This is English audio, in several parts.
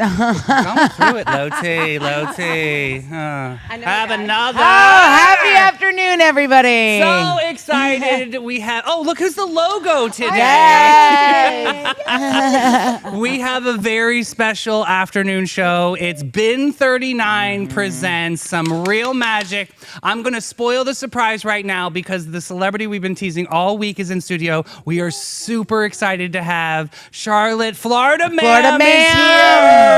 Going through it, Loti. Have another. Oh, happy afternoon, everybody. So excited we have. Oh, look who's the logo today. Yay. We have a very special afternoon show. It's Bin 39 presents some real magic. I'm going to spoil the surprise right now because the celebrity we've been teasing all week is in studio. We are super excited to have Charlotte Florida Ma'am is here.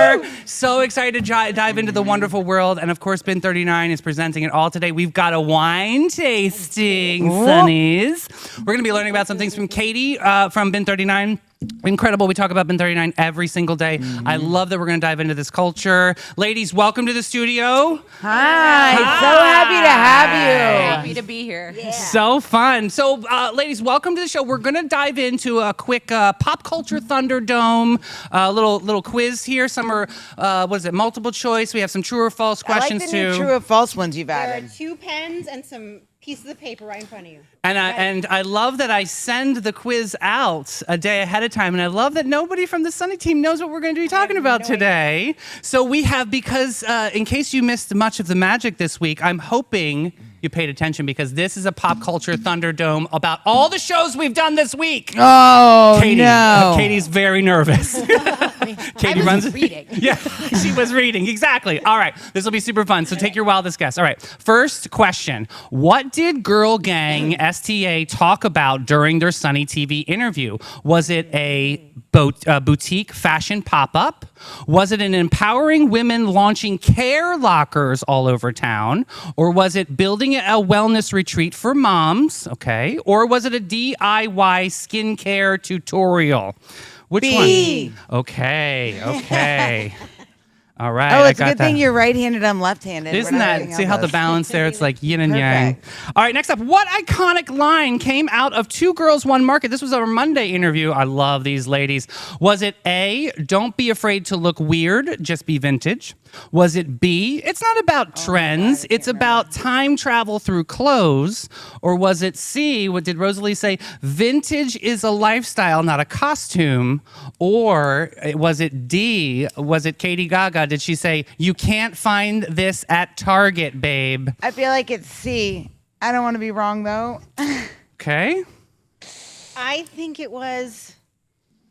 So excited to dive into the wonderful world. And of course, Bin 39 is presenting it all today. We've got a wine tasting, Sonnies. We're going to be learning about some things from Katie from Bin 39. Incredible. We talk about Bin 39 every single day. I love that we're going to dive into this culture. Ladies, welcome to the studio. Hi. So happy to have you. Happy to be here. Yeah. So fun. So, ladies, welcome to the show. We're going to dive into a quick pop culture Thunderdome, little quiz here. Some are, multiple choice. We have some true or false questions I like the new too. true or false ones you've There are added. 2 pens and some pieces of paper right in front of you. And I love that I send the quiz out a day ahead of time, and I love that nobody from the Sunny team knows what we're going to be talking about today. So we have, because in case you missed much of the magic this week, I'm hoping you paid attention because this is a pop culture Thunderdome about all the shows we've done this week. Oh, Katie, no. Katie's very nervous. Katie I was runs reading. Yeah, she was reading. Exactly. All right. This will be super fun. So take your wildest guess. All right. First question. What did Girl Gang STA talk about during their Sunny TV interview? Was it a boutique fashion pop-up? Was it an empowering women launching care lockers all over town? Or was it building a wellness retreat for moms? Okay. Or was it a DIY skincare tutorial? Which B. one? Okay. All right. Oh, it's I a got good thing that. you're right-handed. I'm left-handed. Isn't We're not that? doing See how the elbows. balance there? It's like yin and yang. Perfect. All right, next up. What iconic line came out of Two Girls, One Market? This was our Monday interview. I love these ladies. Was it A, don't be afraid to look weird, just be vintage? Was it B, it's not about trends, it's about time travel through clothes? Or was it C, what did Rosalie say? Vintage is a lifestyle, not a costume. Or was it D, was it Katie Gaga? Did she say, you can't find this at Target, babe? I feel like it's C. I don't want to be wrong, though. Okay. I think it was.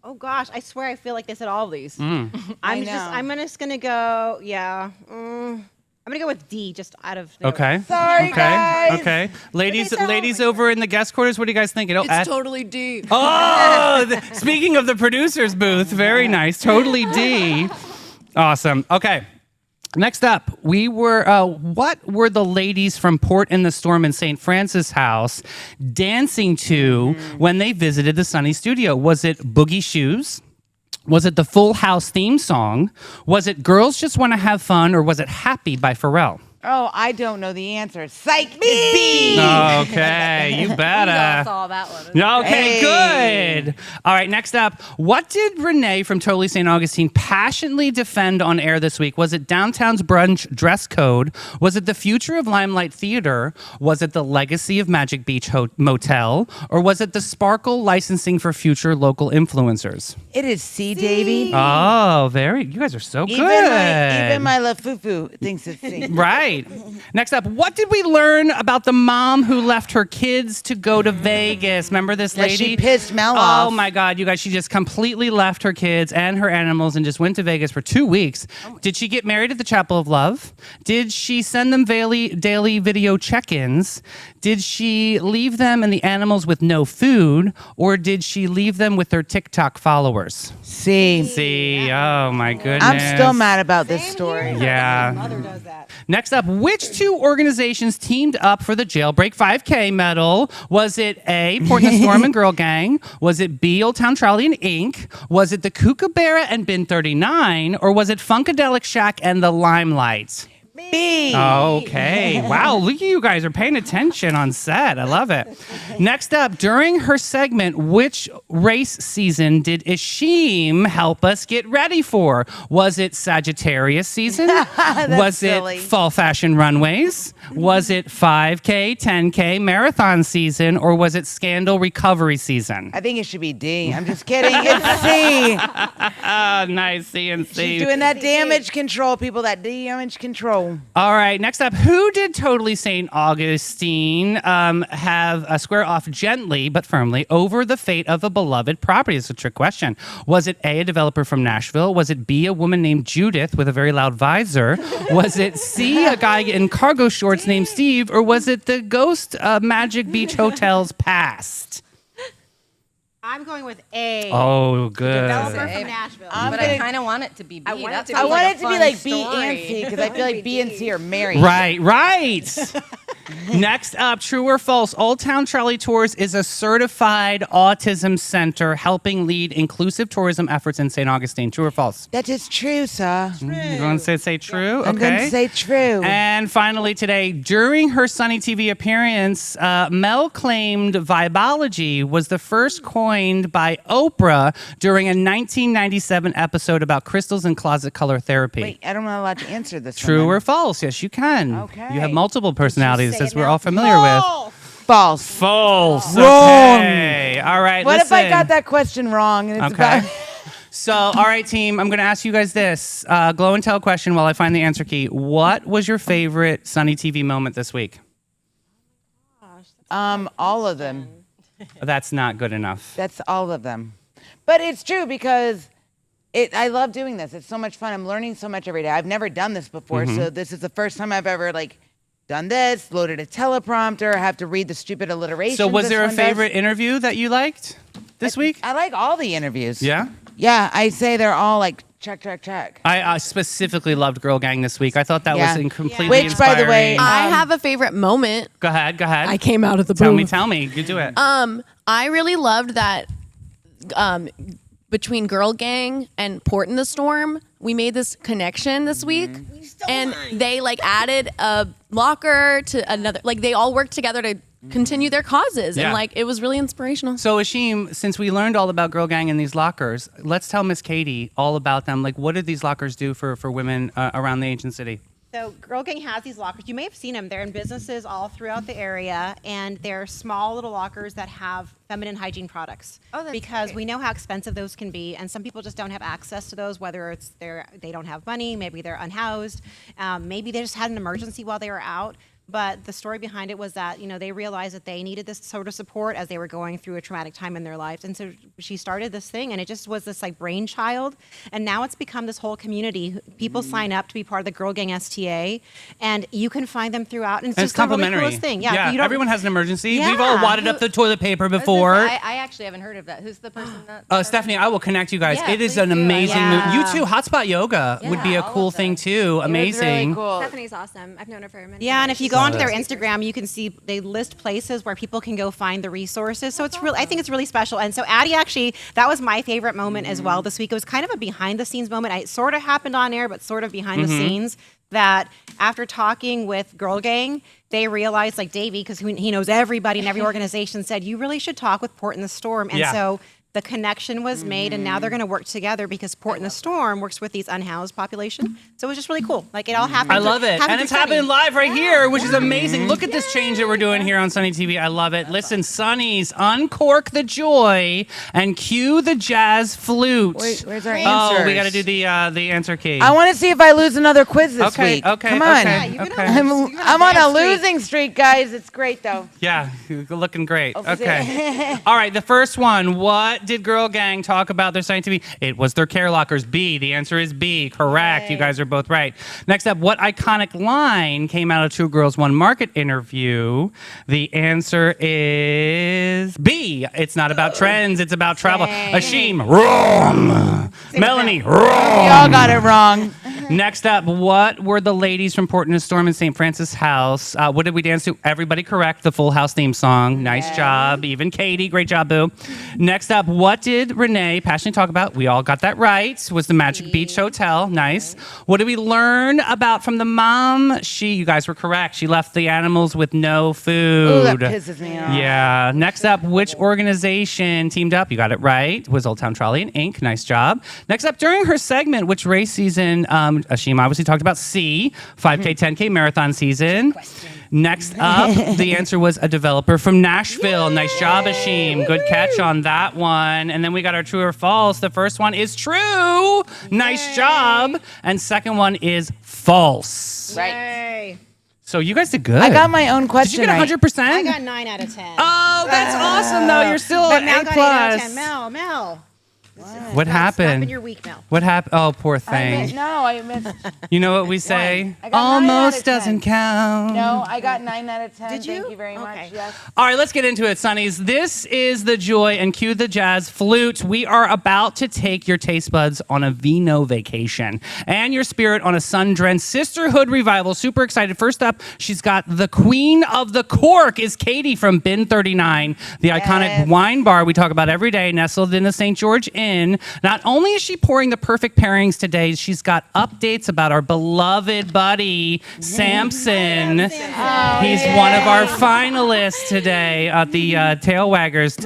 Oh gosh, I swear I feel like they said all of these. Mm. I'm know. just gonna go. Yeah. I'm gonna go with D, just out of. The Okay. Sorry, guys. Okay. Ladies, sound ladies like? over in the guest quarters, what are you guys thinking? Oh, It's totally D. speaking of the producer's booth, very nice. Totally D. Awesome. Okay. Next up, what were the ladies from Port in the Storm in St. Francis House dancing to when they visited the Sunny studio? Was it Boogie Shoes? Was it the Full House theme song? Was it Girls Just Want to Have Fun? Or was it Happy by Pharrell? Oh, I don't know the answer. Psych, it's B. Okay, you We all better. saw that one. Okay, Hey. good. All right, next up. What did Renee from Totally St. Augustine passionately defend on air this week? Was it Downtown's brunch dress code? Was it the future of Limelight Theater? Was it the legacy of Magic Beach Motel? Or was it the Sparkle licensing for future local influencers? It is C, Davey. Oh, you guys are so good. Even my LaFufu thinks it's C. Right. Next up, what did we learn about the mom who left her kids to go to Vegas? Remember this Yeah, lady? she pissed Mel Oh off. my God, you guys, she just completely left her kids and her animals and just went to Vegas for 2 weeks. Did she get married at the Chapel of Love? Did she send them daily video check-ins? Did she leave them and the animals with no food? Or did she leave them with their TikTok followers? C. See, oh my goodness. I'm still mad about this story. Yeah. My mother does that. Next up, which 2 organizations teamed up for the Jailbreak 5K medal? Was it A, Port in the Storm and Girl Gang? Was it B, Old Town Charlie and Inc.? Was it the Kookaburra and Bin 39? Or was it Funkadelic Shack and the Limelight? B. Okay. Wow. Look at you guys are paying attention on set. I love it. Next up, during her segment, which race season did Ishim help us get ready for? Was it Sagittarius season? Was silly. it fall fashion runways? Was it 5K, 10K marathon season? Or was it scandal recovery season? I think it should be D. I'm just kidding. It's C. Nice. C and C. She's doing that damage control, people. That damage control. All right, next up, who did Totally St. Augustine have square off gently but firmly over the fate of a beloved property? It's a trick question. Was it A, a developer from Nashville? Was it B, a woman named Judith with a very loud visor? Was it C, a guy in cargo shorts named Steve? Or was it the ghost of Magic Beach Hotel's past? I'm going with A. Oh, good. Developer from Nashville. But I kind of want it to be B. I want it to I be want like it to be like B and C because I feel like B and C are married. Right. Next up, true or false, Old Town Trolley Tours is a certified autism center helping lead inclusive tourism efforts in St. Augustine. True or false? That is true, sir. You're going to say true? I'm going Okay. to say true. And finally today, during her Sunny TV appearance, Mel claimed Vibology was the first coined by Oprah during a 1997 episode about crystals and closet color therapy. Wait, I'm not allowed to answer this. True one. or false? Yes, you can. Okay. You have multiple personalities, say as it we're now? all familiar with. False. False. Wrong. Okay. All right. What if I listen. got that question wrong? And it's Okay. about So, all right, team, I'm going to ask you guys this glow and tell question while I find the answer key. What was your favorite Sunny TV moment this week? all of them. That's not good enough. That's all of them. But it's true because I love doing this. It's so much fun. I'm learning so much every day. I've never done this before, Mm-hmm. so this is the first time I've ever done this, loaded a teleprompter, have to read the stupid alliteration. So, was there a favorite interview that you liked this week? I like all the interviews. Yeah? Yeah, I say they're all like check. I specifically loved Girl Gang this week. I thought that Yeah. was completely Which, by the way, inspiring. I have a favorite moment. Go ahead. I came out of the Tell booth. me. You do it. I really loved that between Girl Gang and Port in the Storm, we made this connection this week. And they added a locker to another. They all worked together to continue their causes. Yeah. And it was really inspirational. So, Ashim, since we learned all about Girl Gang and these lockers, let's tell Miss Katie all about them. What did these lockers do for women around the ancient city? So Girl Gang has these lockers. You may have seen them. They're in businesses all throughout the area, and they're small little lockers that have feminine hygiene products. Oh, that's because great. we know how expensive those can be, and some people just don't have access to those. Whether it's they don't have money, maybe they're unhoused, maybe they just had an emergency while they were out. But the story behind it was that, they realized that they needed this sort of support as they were going through a traumatic time in their lives. And so she started this thing, and it just was this brainchild. And now it's become this whole community. People sign up to be part of the Girl Gang STA, and you can find them throughout. And it's And just the really complimentary. coolest thing. Yeah, you don't- everyone has an emergency. Yeah. We've all wadded up the toilet paper before. I actually haven't heard of that. Who's the person that? Stephanie, I will connect you guys. Yeah, it is please an do. amazing Yeah. move. You too. Hotspot Yoga would be a all of cool them. thing too. It was Amazing. really cool. Stephanie's awesome. I've known her for many Yeah, and years. if you go onto their Instagram, you can see they list places where people can go find the resources. So it's really, I think it's really special. And so Addie, actually, that was my favorite moment as well this week. It was kind of a behind the scenes moment. It sort of happened on air, but sort of behind the scenes. That after talking with Girl Gang, they realized, Davey, because he knows everybody in every organization, said you really should talk with Port in the Storm. And Yeah. so the connection was made, and now they're going to work together because Port in the Storm works with these unhoused population. So it was just really cool. It all happened. I love it. And it's happening live right here, which is amazing. Look at this change that we're doing here on Sunny TV. I love it. Listen, Sunnies, uncork the joy and cue the jazz flute. Wait, where's our Oh, answers? we got to do the answer key. I want to see if I lose another quiz this Okay, week. okay, Come on. okay, you're gonna okay. lose. I'm on a losing streak, guys. It's great though. Yeah, you're looking great. I'll see. Okay. All right, the first one. What did Girl Gang talk about their Sunny TV? It was their care lockers. B. The answer is B. Correct. You guys are both right. Next up, what iconic line came out of Two Girls One Market interview? The answer is B. It's not about trends. It's about travel. Ashim, wrong. Melanie, wrong. Y'all got it wrong. Next up, what were the ladies from Port in a Storm and St. Francis House? What did we dance to? Everybody correct. The Full House theme song. Nice job. Even Katie. Great job, boo. Next up, what did Renee passionately talk about? We all got that right. Was the Magic Beach Hotel. Nice. What did we learn about from the mom? You guys were correct. She left the animals with no food. Ooh, that pisses me off. Yeah. Next up, which organization teamed up? You got it right. Was Old Town Trolley and Inc. Nice job. Next up, during her segment, which race season? Ashim obviously talked about C, 5K, 10K marathon season. Next up, the answer was a developer from Nashville. Nice job, Ashim. Good catch on that one. And then we got our true or false. The first one is true. Nice job. And second one is false. Right. So you guys did good. I got my own Did question you get right. 100%? I got 9 out of 10. Oh, that's awesome, though. You're still But an Mel A+. got 8 out of 10. Mel. What Stop happened? in your week, Mel. What happened? Oh, poor thing. I missed. You know what we say? I got 9 out of Almost 10. doesn't count. No, I got 9 out of 10. Did you? Thank you very Okay. much. Yes. All right, let's get into it, Sonnies. This is the joy and cue the jazz flute. We are about to take your taste buds on a vino vacation and your spirit on a sun-drenched sisterhood revival. Super excited. First up, she's got the queen of the cork is Katie from Bin 39, the iconic wine bar we talk about every day, nestled in the St. George Inn. Not only is she pouring the perfect pairings today, she's got updates about our beloved buddy, Samson. He's one of our finalists today at the Tail Waggers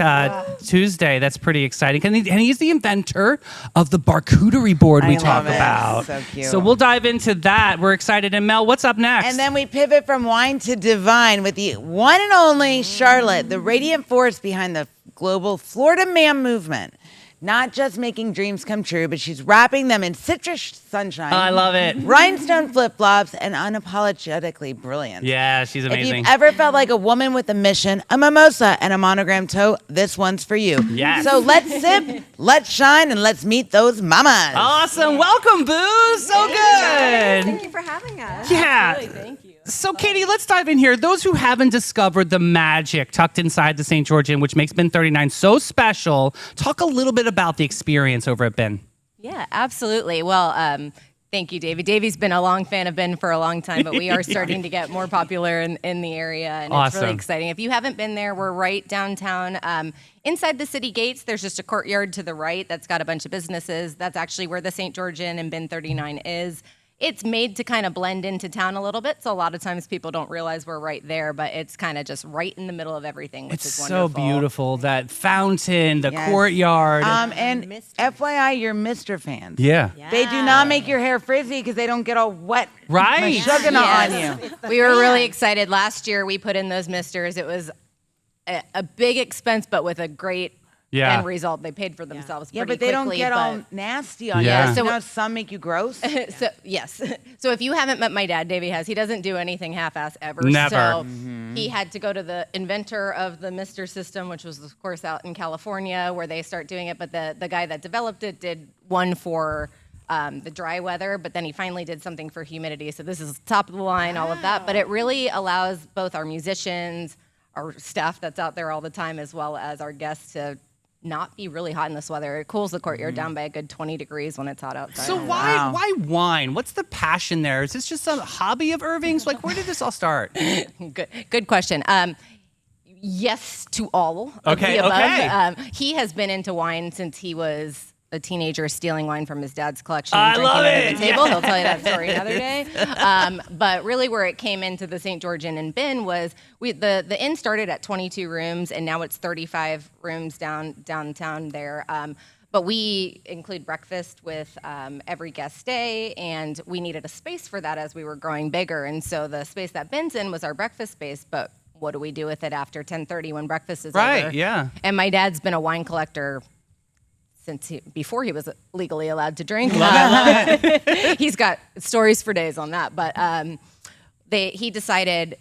Tuesday. That's pretty exciting. And he's the inventor of the charcuterie board we I talk love it. about. So cute. So we'll dive into that. We're excited. And Mel, what's up next? And then we pivot from wine to divine with the one and only Charlotte, the radiant force behind the global Florida Man movement. Not just making dreams come true, but she's wrapping them in citrus sunshine. I love it. Rhinestone flip-flops and unapologetically brilliant. Yeah, she's If amazing. you've ever felt like a woman with a mission, a mimosa, and a monogram toe, this one's for you. Yes. So let's sip, let's shine, and let's meet those mamas. Awesome. Welcome, Boo. So good. Thank you for having us. Yeah. Thank you. So, Katie, let's dive in here. Those who haven't discovered the magic tucked inside the St. George Inn, which makes Bin 39 so special, talk a little bit about the experience over at Bin. Yeah, absolutely. Well, thank you, Davey. Davey's been a long fan of Ben for a long time, but we are starting to get more popular in the area, and it's really Awesome. exciting. If you haven't been there, we're right downtown. Inside the city gates, there's just a courtyard to the right that's got a bunch of businesses. That's actually where the St. George Inn and Bin 39 is. It's made to kind of blend into town a little bit, so a lot of times people don't realize we're right there, but it's kind of just right in the middle of everything, which It's is so wonderful. beautiful. That fountain, the Yes. courtyard. And FYI, you're Mr. fans. yeah. They do not make your hair frizzy because they don't get all wet. Right. Sugar on you. We were really excited. Last year, we put in those misters. It was a big expense, but with a great Yeah. end result. They paid for themselves Yeah, pretty but they don't quickly, get but- all nasty on Yeah. you. So- You know, some make you gross. So yes. So if you haven't met my dad, Davey has. He doesn't do anything half-ass ever. Never. So he had to go to the inventor of the Mister system, which was of course out in California, where they start doing it. But the guy that developed it did one for the dry weather, but then he finally did something for humidity. So this is top of the line, all of that. But it really allows both our musicians, our staff that's out there all the time, as well as our guests to not be really hot in this weather. It cools the courtyard down by a good 20 degrees when it's hot outside. So why wine? What's the passion there? Is this just a hobby of Irving's? Like, where did this all start? Good question. Yes to all of Okay, the above. okay. He has been into wine since he was a teenager, stealing wine from his dad's collection I and love drinking it it. at the table. He'll tell you that story another day. But really, where it came into the St. George Inn and Bin was the inn started at 22 rooms, and now it's 35 rooms downtown there. But we include breakfast with every guest stay, and we needed a space for that as we were growing bigger. And so the space that Bin's in was our breakfast space, but what do we do with it after 10:30 when breakfast is Right, over? yeah. And my dad's been a wine collector since before he was legally allowed to drink. He's got stories for days on that. But he decided,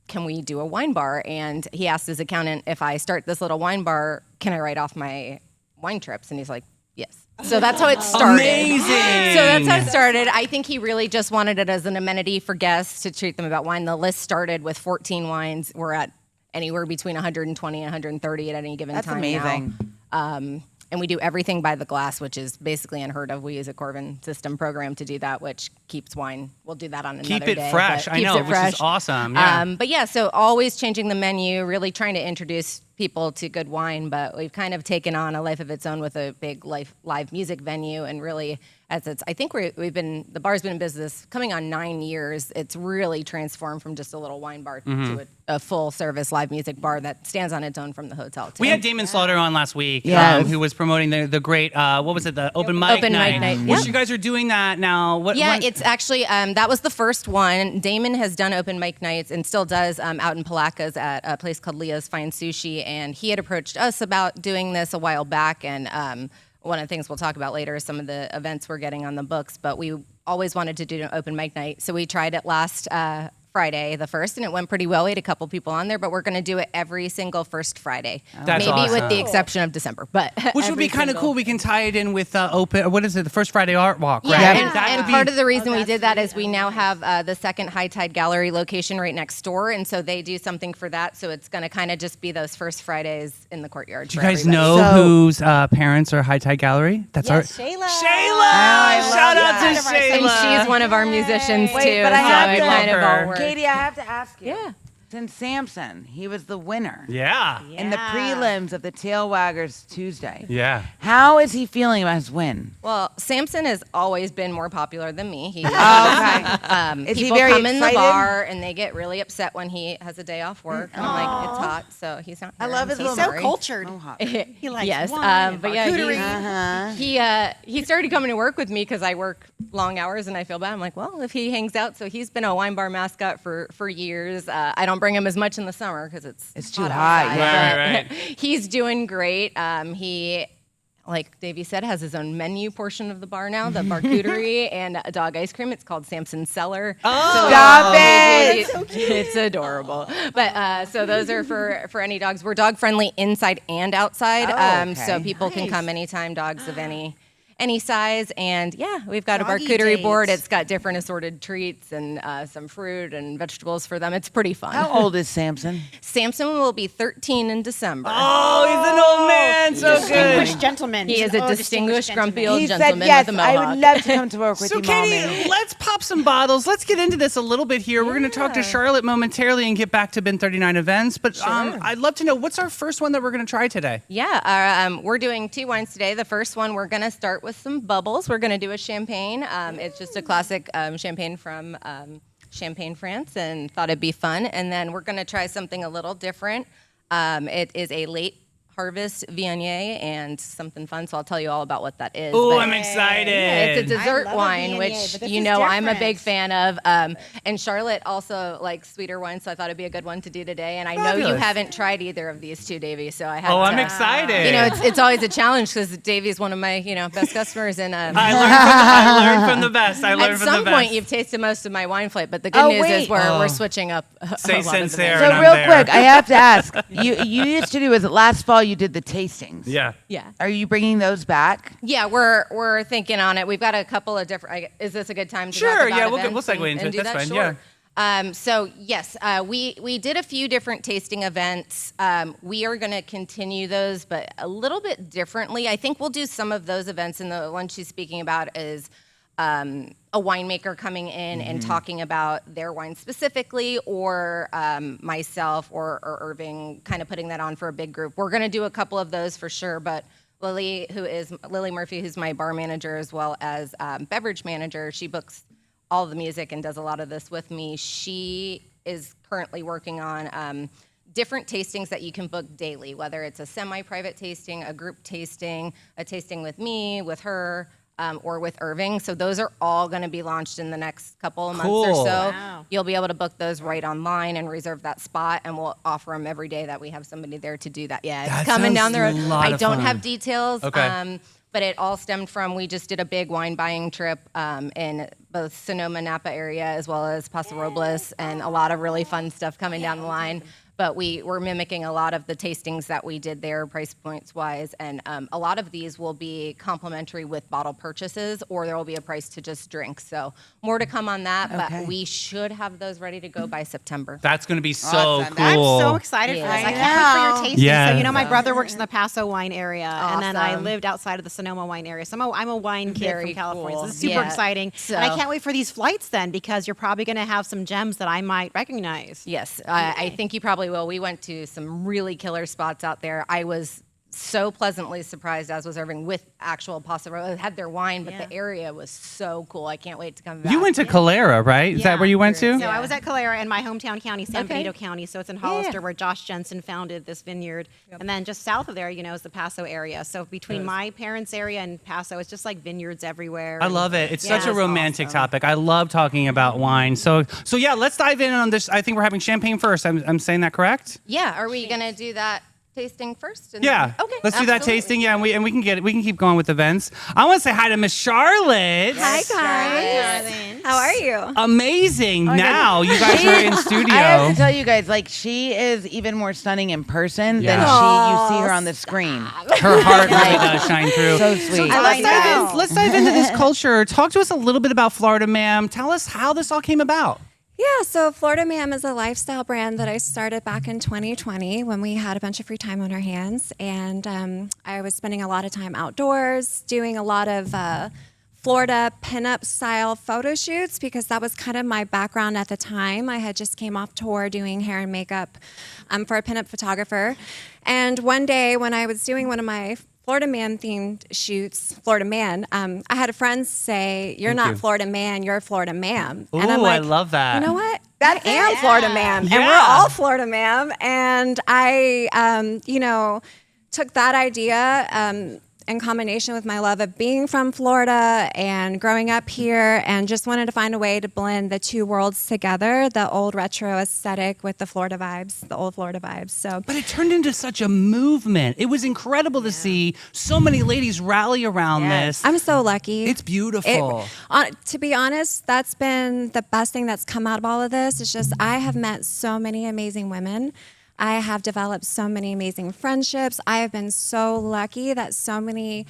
can we do a wine bar? And he asked his accountant, if I start this little wine bar, can I write off my wine trips? And he's like, yes. So that's how it started. Amazing. So that's how it started. I think he really just wanted it as an amenity for guests to treat them about wine. The list started with 14 wines. We're at anywhere between 120 and 130 at any given That's time amazing. now. and we do everything by the glass, which is basically unheard of. We use a Corvin system program to do that, which keeps wine. We'll do that on another day. Keep it fresh. but I keeps know, it which is fresh. awesome. Yeah. But yeah, so always changing the menu, really trying to introduce people to good wine, but we've kind of taken on a life of its own with a big live music venue, and really, I think the bar's been in business coming on 9 years. It's really transformed from just a little wine bar to a full service live music bar that stands on its own from the hotel too. We had Damon Slaughter on last week, Yes. who was promoting the great, what was it, the open mic Open mic night, Which yeah. you guys are doing that now. It's actually, that was the first one. Damon has done open mic nights and still does out in Palacas at a place called Leo's Fine Sushi. And he had approached us about doing this a while back. And one of the things we'll talk about later is some of the events we're getting on the books. But we always wanted to do an open mic night. So we tried it last Friday, the 1st, and it went pretty well. We had a couple people on there, but we're going to do it every single first Friday. That's Maybe with awesome. the exception of December. But Which would be kind of cool. We can tie it in with what is it, the First Friday Art Walk, right? Yeah, That and would be- part of the reason we did that is we now have the second High Tide Gallery location right next door, and so they do something for that. So it's going to kind of just be those first Fridays in the courtyard. Do you for guys everybody. know So- whose parents are High Tide Gallery? That's our Shayla. Shayla! Shout out to And Shayla. she's one of our musicians Wait, too. but I so have it to- kind of her. all works. Katie, I have to ask you. Yeah. Since Samson, he was the winner Yeah. in the prelims of the Tail Waggers Tuesday. Yeah. How is he feeling about his win? Well, Samson has always been more popular than me. He, Okay. Is he people very come in the excited? bar and they get really upset when he has a day off work. And I'm like, it's hot, so he's not. I here. love I'm his so little- So sorry. cultured. Oh, hot. He likes yes, wine and but yeah, charcuterie. he started coming to work with me because I work long hours and I feel bad. I'm like, well, if he hangs out, so he's been a wine bar mascot for years. I don't bring him as much in the summer because it's too hot, outside, yeah. but he's doing great. He, like Davey said, has his own menu portion of the bar now, the charcuterie and a dog ice cream. It's called Samson's Cellar. Stop it! It's adorable. But so those are for any dogs. We're dog friendly inside and outside. Oh, So okay. people can come anytime, dogs of any size. And yeah, we've got Doggy a charcuterie board. dates. It's got different assorted treats and some fruit and vegetables for them. It's pretty fun. How old is Samson? Samson will be 13 in December. Oh, he's an old man. So good. Distinguished gentleman. He He's is an a old distinguished, grumpy gentleman. old He said gentleman yes. with a I mohawk. would love to come to work with So, you, Katie, Mommy. let's pop some bottles. Let's get into this a little bit here. We're going to talk to Charlotte momentarily and get back to Bin 39 events. But I'd love to know, what's our first one that we're going to try today? Yeah, we're doing 2 wines today. The first one, we're going to start with some bubbles. We're going to do a champagne. It's just a classic champagne from Champagne, France, and thought it'd be fun. And then we're going to try something a little different. It is a late harvest Viognier and something fun, so I'll tell you all about what that is. Oh, But I'm excited. it's a I dessert love a wine, Viognier, which but this you is know I'm a different. big fan of. And Charlotte also likes sweeter wine, so I thought it'd be a good one to do today. And I know you Fabulous. haven't tried either of these two, Davey, so I had Oh, to, I'm excited. You know, it's always a challenge because Davey's one of my best customers, and I learned from the best. I learned at from the some best. point you've tasted most of my wine plate. But the good Oh, news is wait. we're switching up. Say a lot of the sincere. menus. and So I'm real there. quick, I have to ask. You used to do, was it last fall you did the tastings? Yeah. Yeah. Are you bringing those back? Yeah, we're thinking on it. We've got a couple of different. Is this a good time to Sure, talk about yeah, we'll events segue into and it. do That's that? fine, Sure. yeah. So yes, we did a few different tasting events. We are going to continue those, but a little bit differently. I think we'll do some of those events, and the one she's speaking about is a winemaker coming in and talking about their wine specifically, or myself or Irving kind of putting that on for a big group. We're going to do a couple of those for sure, but Lily Murphy, who's my bar manager as well as beverage manager, she books all the music and does a lot of this with me. She is currently working on different tastings that you can book daily, whether it's a semi-private tasting, a group tasting, a tasting with me, with her, or with Irving. So those are all going to be launched in the next couple of months or Cool. so. Wow. You'll be able to book those right online and reserve that spot, and we'll offer them every day that we have somebody there to do that. Yeah, it's That coming down the sounds road. a lot I of don't fun. have details. Okay. But it all stemmed from, we just did a big wine buying trip in both Sonoma, Napa area, as well as Paso Robles, and a lot of really fun stuff coming down the line. but we were mimicking a lot of the tastings that we did there, price points wise, and a lot of these will be complimentary with bottle purchases, or there will be a price to just drink. So more to come on that, Okay. but we should have those ready to go by September. That's going to be so Awesome. cool. I'm so excited for this. Yeah. I can't wait for your tasting. Yeah. So, you know, my brother works in the Paso wine area, and then I Awesome. lived outside of the Sonoma wine area. So I'm a wine kid Very from California. cool. So this is super Yeah. exciting. So- And I can't wait for these flights then, because you're probably going to have some gems that I might recognize. Yes, I think you probably will. We went to some really killer spots out there. I was so pleasantly surprised as was Irving with actual Paso Robles. It had their wine, but the area was so cool. I can't wait to come back. You went to Calera, right? Is that Yeah. where you went to? So I was at Calera in my hometown county, San Okay. Benito County. So it's in Hollister, where Josh Jensen founded this vineyard. And then just south of there, you know, is the Paso area. So between my parents' area and Paso, it's just like vineyards everywhere. I And- love it. It's Yeah, such a it's romantic awesome. topic. I love talking about wine. So yeah, let's dive in on this. I think we're having champagne first. I'm saying that correct? Yeah, are we gonna do that tasting first? And Yeah. then- Okay. Let's do that absolutely. tasting. Yeah, and we can keep going with events. I want to say hi to Miss Charlotte. Hi guys. How are you? Amazing. Now you guys are in studio. I have to tell you guys, like, she is even more stunning in person Yeah. than you see her on the screen. Her heart really does shine through. So sweet. Let's dive into this culture. Talk to us a little bit about Florida Ma'am. Tell us how this all came about. Yeah, so Florida Ma'am is a lifestyle brand that I started back in 2020 when we had a bunch of free time on our hands. And I was spending a lot of time outdoors, doing a lot of Florida pinup style photo shoots, because that was kind of my background at the time. I had just came off tour doing hair and makeup for a pinup photographer. And one day when I was doing one of my Florida Man themed shoots, Florida Man, I had a friend say, "You're Thank not you. Florida Man, you're Florida Ma'am." Ooh, And I'm I like, love that. You know what? I am Florida Ma'am, and Yeah. we're all Florida Ma'am. And I, took that idea in combination with my love of being from Florida and growing up here, and just wanted to find a way to blend the two worlds together, the old retro aesthetic with the Florida vibes, the old Florida vibes. So But it turned into such a movement. It was incredible to see so many ladies rally around this. I'm so lucky. It's beautiful. To be honest, that's been the best thing that's come out of all of this. It's just I have met so many amazing women. I have developed so many amazing friendships. I have been so lucky that so many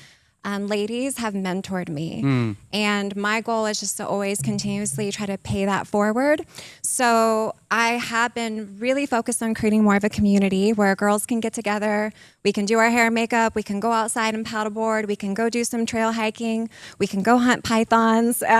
ladies have mentored me. And my goal is just to always continuously try to pay that forward. So I have been really focused on creating more of a community where girls can get together. We can do our hair and makeup. We can go outside and paddleboard. We can go do some trail hiking. We can go hunt pythons, doing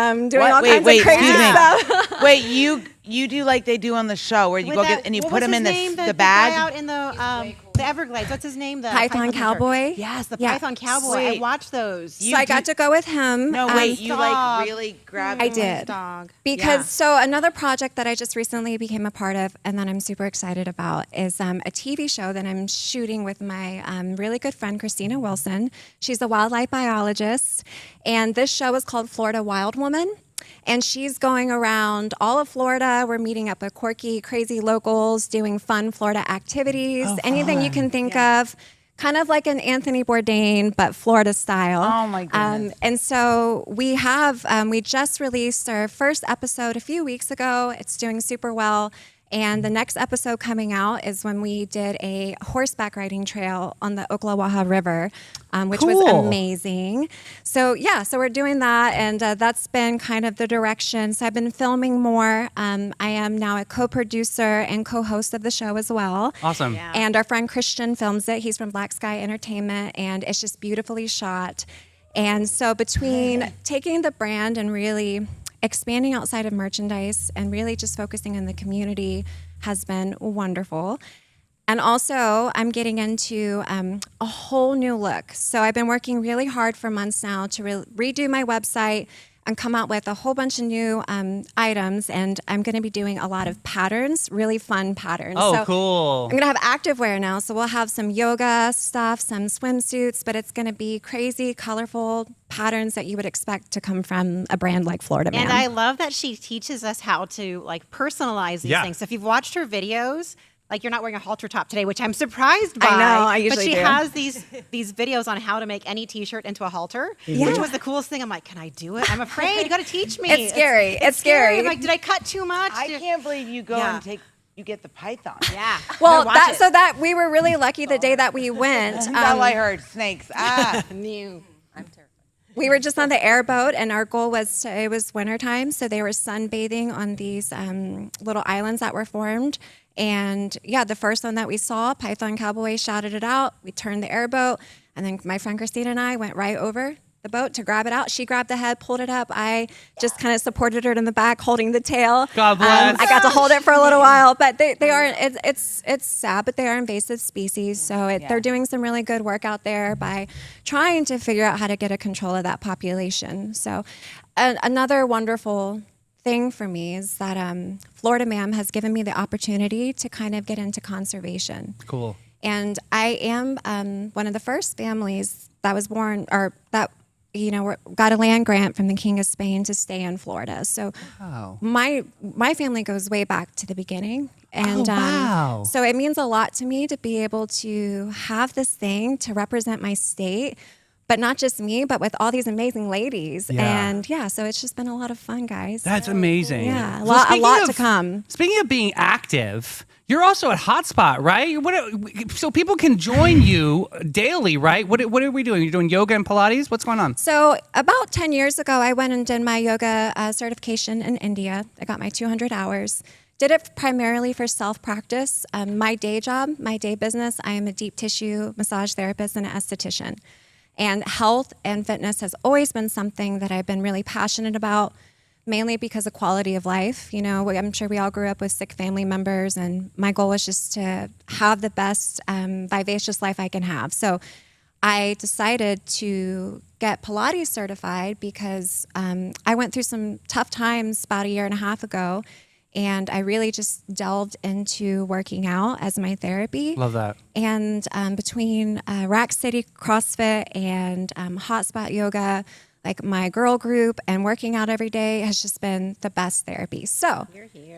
all kinds of crazy stuff. Wait, you do like they do on the show, where you go get and you what put was them in his name? the guy bag. out in the Everglades. What's his name? The Python hunter. Cowboy? Yes, the Yeah. Python Cowboy. Sweet. I watched those. So I got to go with him. No, wait, you like Dog. really grabbed. I him? did. Dog. Because so another project that I just recently became a part of and that I'm super excited about is a TV show that I'm shooting with my really good friend Christina Wilson. She's a wildlife biologist, and this show is called Florida Wild Woman. And she's going around all of Florida. We're meeting up with quirky, crazy locals, doing fun Florida activities, anything you can think of. Kind of like an Anthony Bourdain, but Florida style. Oh, my goodness. And so we have, we just released our first episode a few weeks ago. It's doing super well. And the next episode coming out is when we did a horseback riding trail on the Ocklawaha River, which was Cool. amazing. So yeah, so we're doing that, and that's been kind of the direction. So I've been filming more. I am now a co-producer and co-host of the show as well. Awesome. Yeah. And our friend Christian films it. He's from Black Sky Entertainment, and it's just beautifully shot. And so between taking the brand and really expanding outside of merchandise and really just focusing on the community has been wonderful. And also, I'm getting into a whole new look. So I've been working really hard for months now to redo my website and come out with a whole bunch of new items. And I'm going to be doing a lot of patterns, really fun patterns. Oh, So cool. I'm going to have activewear now. So we'll have some yoga stuff, some swimsuits, but it's going to be crazy, colorful patterns that you would expect to come from a brand like Florida Man. And I love that she teaches us how to like personalize these Yeah. things. So if you've watched her videos, like you're not wearing a halter top today, which I'm surprised by. I know, I usually But she do. has these videos on how to make any T-shirt into a halter, which was the coolest thing. I'm like, can I do it? I'm afraid. You got to teach me. It's scary. It's scary. I'm like, did I cut too much? I can't believe you go Yeah. and take you get the python. Yeah. Well, Watch it. so that we were really lucky the day that we went. That's all I heard. Snakes. Ah. New. We were just on the airboat, and our goal was it was wintertime, so they were sunbathing on these little islands that were formed. And yeah, the first one that we saw, Python Cowboy shouted it out. We turned the airboat, and then my friend Christina and I went right over the boat to grab it out. She grabbed the head, pulled it up. I just kind of supported her in the back, holding the tail. God bless. I got to hold it for a little while, but they are it's sad, but they are invasive species. So they're doing some really good work out there by trying to figure out how to get a control of that population. So another wonderful thing for me is that Florida Ma'am has given me the opportunity to kind of get into conservation. Cool. And I am one of the first families that was born, or that got a land grant from the King of Spain to stay in Florida. So my family goes way back to the beginning, and wow. So it means a lot to me to be able to have this thing to represent my state. But not just me, but with all these amazing ladies. Yeah. And so it's just been a lot of fun, guys. That's amazing. Yeah, So a speaking lot of- to come. Speaking of being active, you're also at Hotspot, right? So people can join you daily, right? What are we doing? You're doing yoga and Pilates? What's going on? So about 10 years ago, I went and did my yoga certification in India. I got my 200 hours. Did it primarily for self-practice. My day job, my day business, I am a deep tissue massage therapist and an esthetician. And health and fitness has always been something that I've been really passionate about, mainly because of quality of life. I'm sure we all grew up with sick family members, and my goal was just to have the best vivacious life I can have. So I decided to get Pilates certified because I went through some tough times about a year and a half ago, and I really just delved into working out as my therapy. Love that. And between Rack City CrossFit and Hotspot Yoga, like my girl group and working out every day has just been the best therapy. So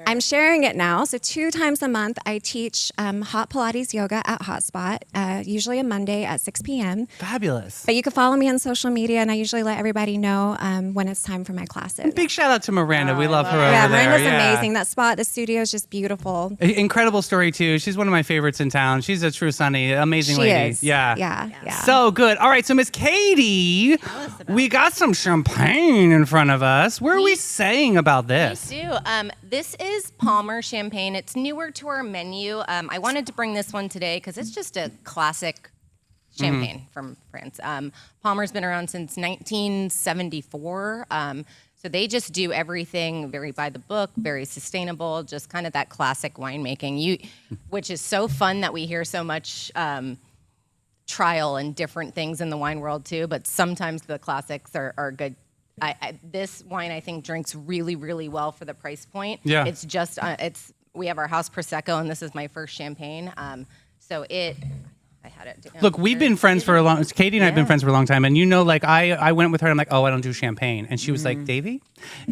I'm sharing it now. So 2 times a month, I teach hot Pilates yoga at Hotspot, usually a Monday at 6 p.m. Fabulous. But you can follow me on social media, and I usually let everybody know when it's time for my classes. Big shout out to Miranda. We love her over Yeah, there. Miranda's amazing. That spot, the studio is just beautiful. Incredible story, too. She's one of my favorites in town. She's a true Sunny. Amazing She lady. is. Yeah. Yeah. So good. All right, so Miss Katie, we got some champagne in front of us. Where are we saying about this? do. This is Palmer champagne. It's newer to our menu. I wanted to bring this one today because it's just a classic champagne from France. Palmer's been around since 1974. So they just do everything very by the book, very sustainable, just kind of that classic winemaking. Which is so fun that we hear so much trial and different things in the wine world too. But sometimes the classics are good. This wine I think drinks really, really well for the price point. Yeah. It's just we have our house prosecco, and this is my first champagne. I had it. Look, we've been friends for a long. Katie and I have been friends for a long time, and I went with her. I'm like, oh, I don't do champagne, and she was like, Davey,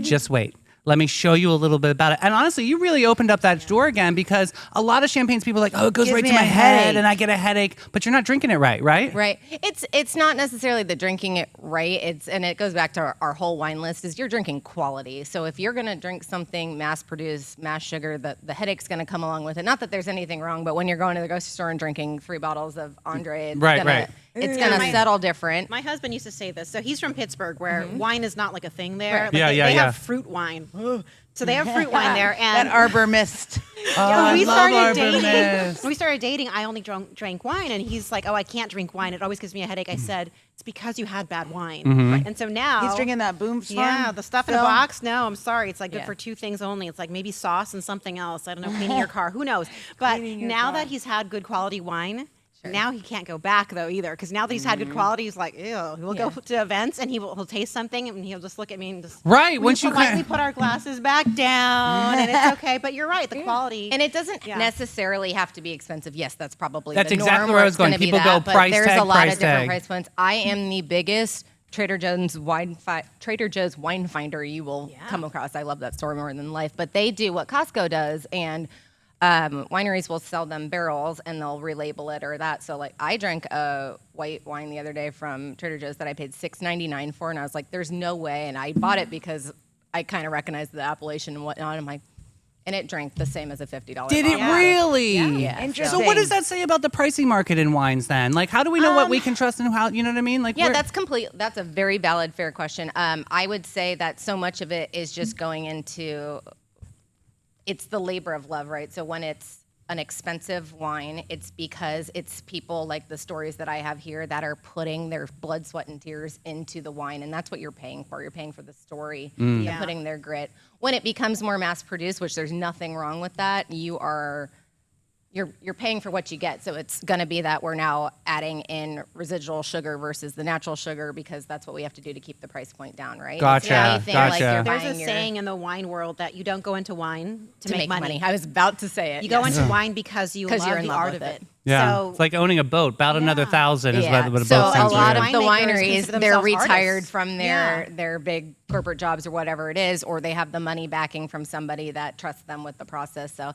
just wait. Let me show you a little bit about it. And honestly, you really opened up that door again, because a lot of champagnes, people are like, oh, it goes Gives right me to my a head headache. and I get a headache, but you're not drinking it right? Right. It's not necessarily the drinking it right. And it goes back to our whole wine list is you're drinking quality. So if you're going to drink something mass produced, mass sugar, the headache's going to come along with it. Not that there's anything wrong, but when you're going to the grocery store and drinking 3 bottles of Andre, it's Right. It's going to my- settle different. My husband used to say this. So he's from Pittsburgh, where wine is not like a thing there. Right. Like Yeah, they yeah. have fruit wine. Ugh. So they have fruit wine there, That and Arbor Mist. when we started Arbor dating, Mist. when we started dating, I only drank wine, and he's like, "Oh, I can't drink wine; it always gives me a headache." I said, "It's because you had bad wine." And so now He's drinking that Boom Farm. Yeah, the stuff in a Phil. box. No, I'm sorry. It's like good Yeah. for 2 things only. It's like maybe sauce and something else. I don't know, cleaning your car. Who knows? But Cleaning your now car. that he's had good quality wine. Now he can't go back though either, because now that he's had good quality, he's like, ew. He'll go to events and he'll taste something and he'll just look at me and just Right, we once you politely kinda- put our glasses back down and it's okay. But you're right, the quality And it doesn't Yeah. necessarily have to be expensive. Yes, that's probably That's the exactly norm where I was it's going. gonna be People go that, but price there's tag, a lot price of different tag. price points. I am the biggest Trader Joe's Trader Joe's wine finder you will come across. I love that store more than life. But they do what Costco does, and wineries will sell them barrels and they'll relabel it or that. So like I drank a white wine the other day from Trader Joe's that I paid $6.99 for, and I was like, "There's no way." And I bought it because I kind of recognized the appellation and whatnot. I'm like, and it drank the same as a $50 Did it bottle. really? Yeah. Interesting. So what does that say about the pricing market in wines then? Like, how do we know what we can trust and how, you know what I mean? Like, Yeah, where- that's a very valid, fair question. I would say that so much of it is just going into, it's the labor of love, right? So when it's an expensive wine, it's because it's people like the stories that I have here that are putting their blood, sweat, and tears into the wine, and that's what you're paying for. You're paying for the story and putting their grit. When it becomes more mass-produced, which there's nothing wrong with that, you're paying for what you get. So it's going to be that we're now adding in residual sugar versus the natural sugar because that's what we have to do to keep the price point down, right? Gotcha, It's not anything gotcha. like you're There's a buying your- saying in the wine world that you don't go into wine to make money. I was about to say it. You go yes. into wine because you 'Cause love you're in the love art with of it. it. Yeah, So it's like owning a boat. About another 1,000 is Yeah. what a So boat a sounds lot like. of the Winemakers wineries, consider they're themselves retired artists. from Yeah. their big corporate jobs or whatever it is, or they have the money backing from somebody that trusts them with the process. So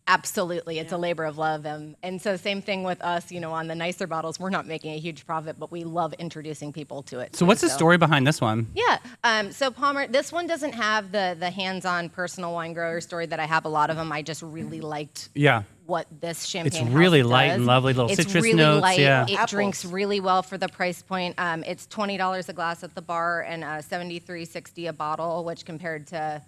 absolutely, it's a labor of love. And so same thing with us, on the nicer bottles, we're not making a huge profit, but we love introducing people to it. So what's the story behind this one? Yeah. So Palmer, this one doesn't have the hands-on personal wine grower story that I have a lot of them. I just really liked Yeah. what this champagne really house light does. and lovely, little It's citrus really notes, light. yeah. It Apples. drinks really well for the price point. It's $20 a glass at the bar and $73.60 a bottle, which compared to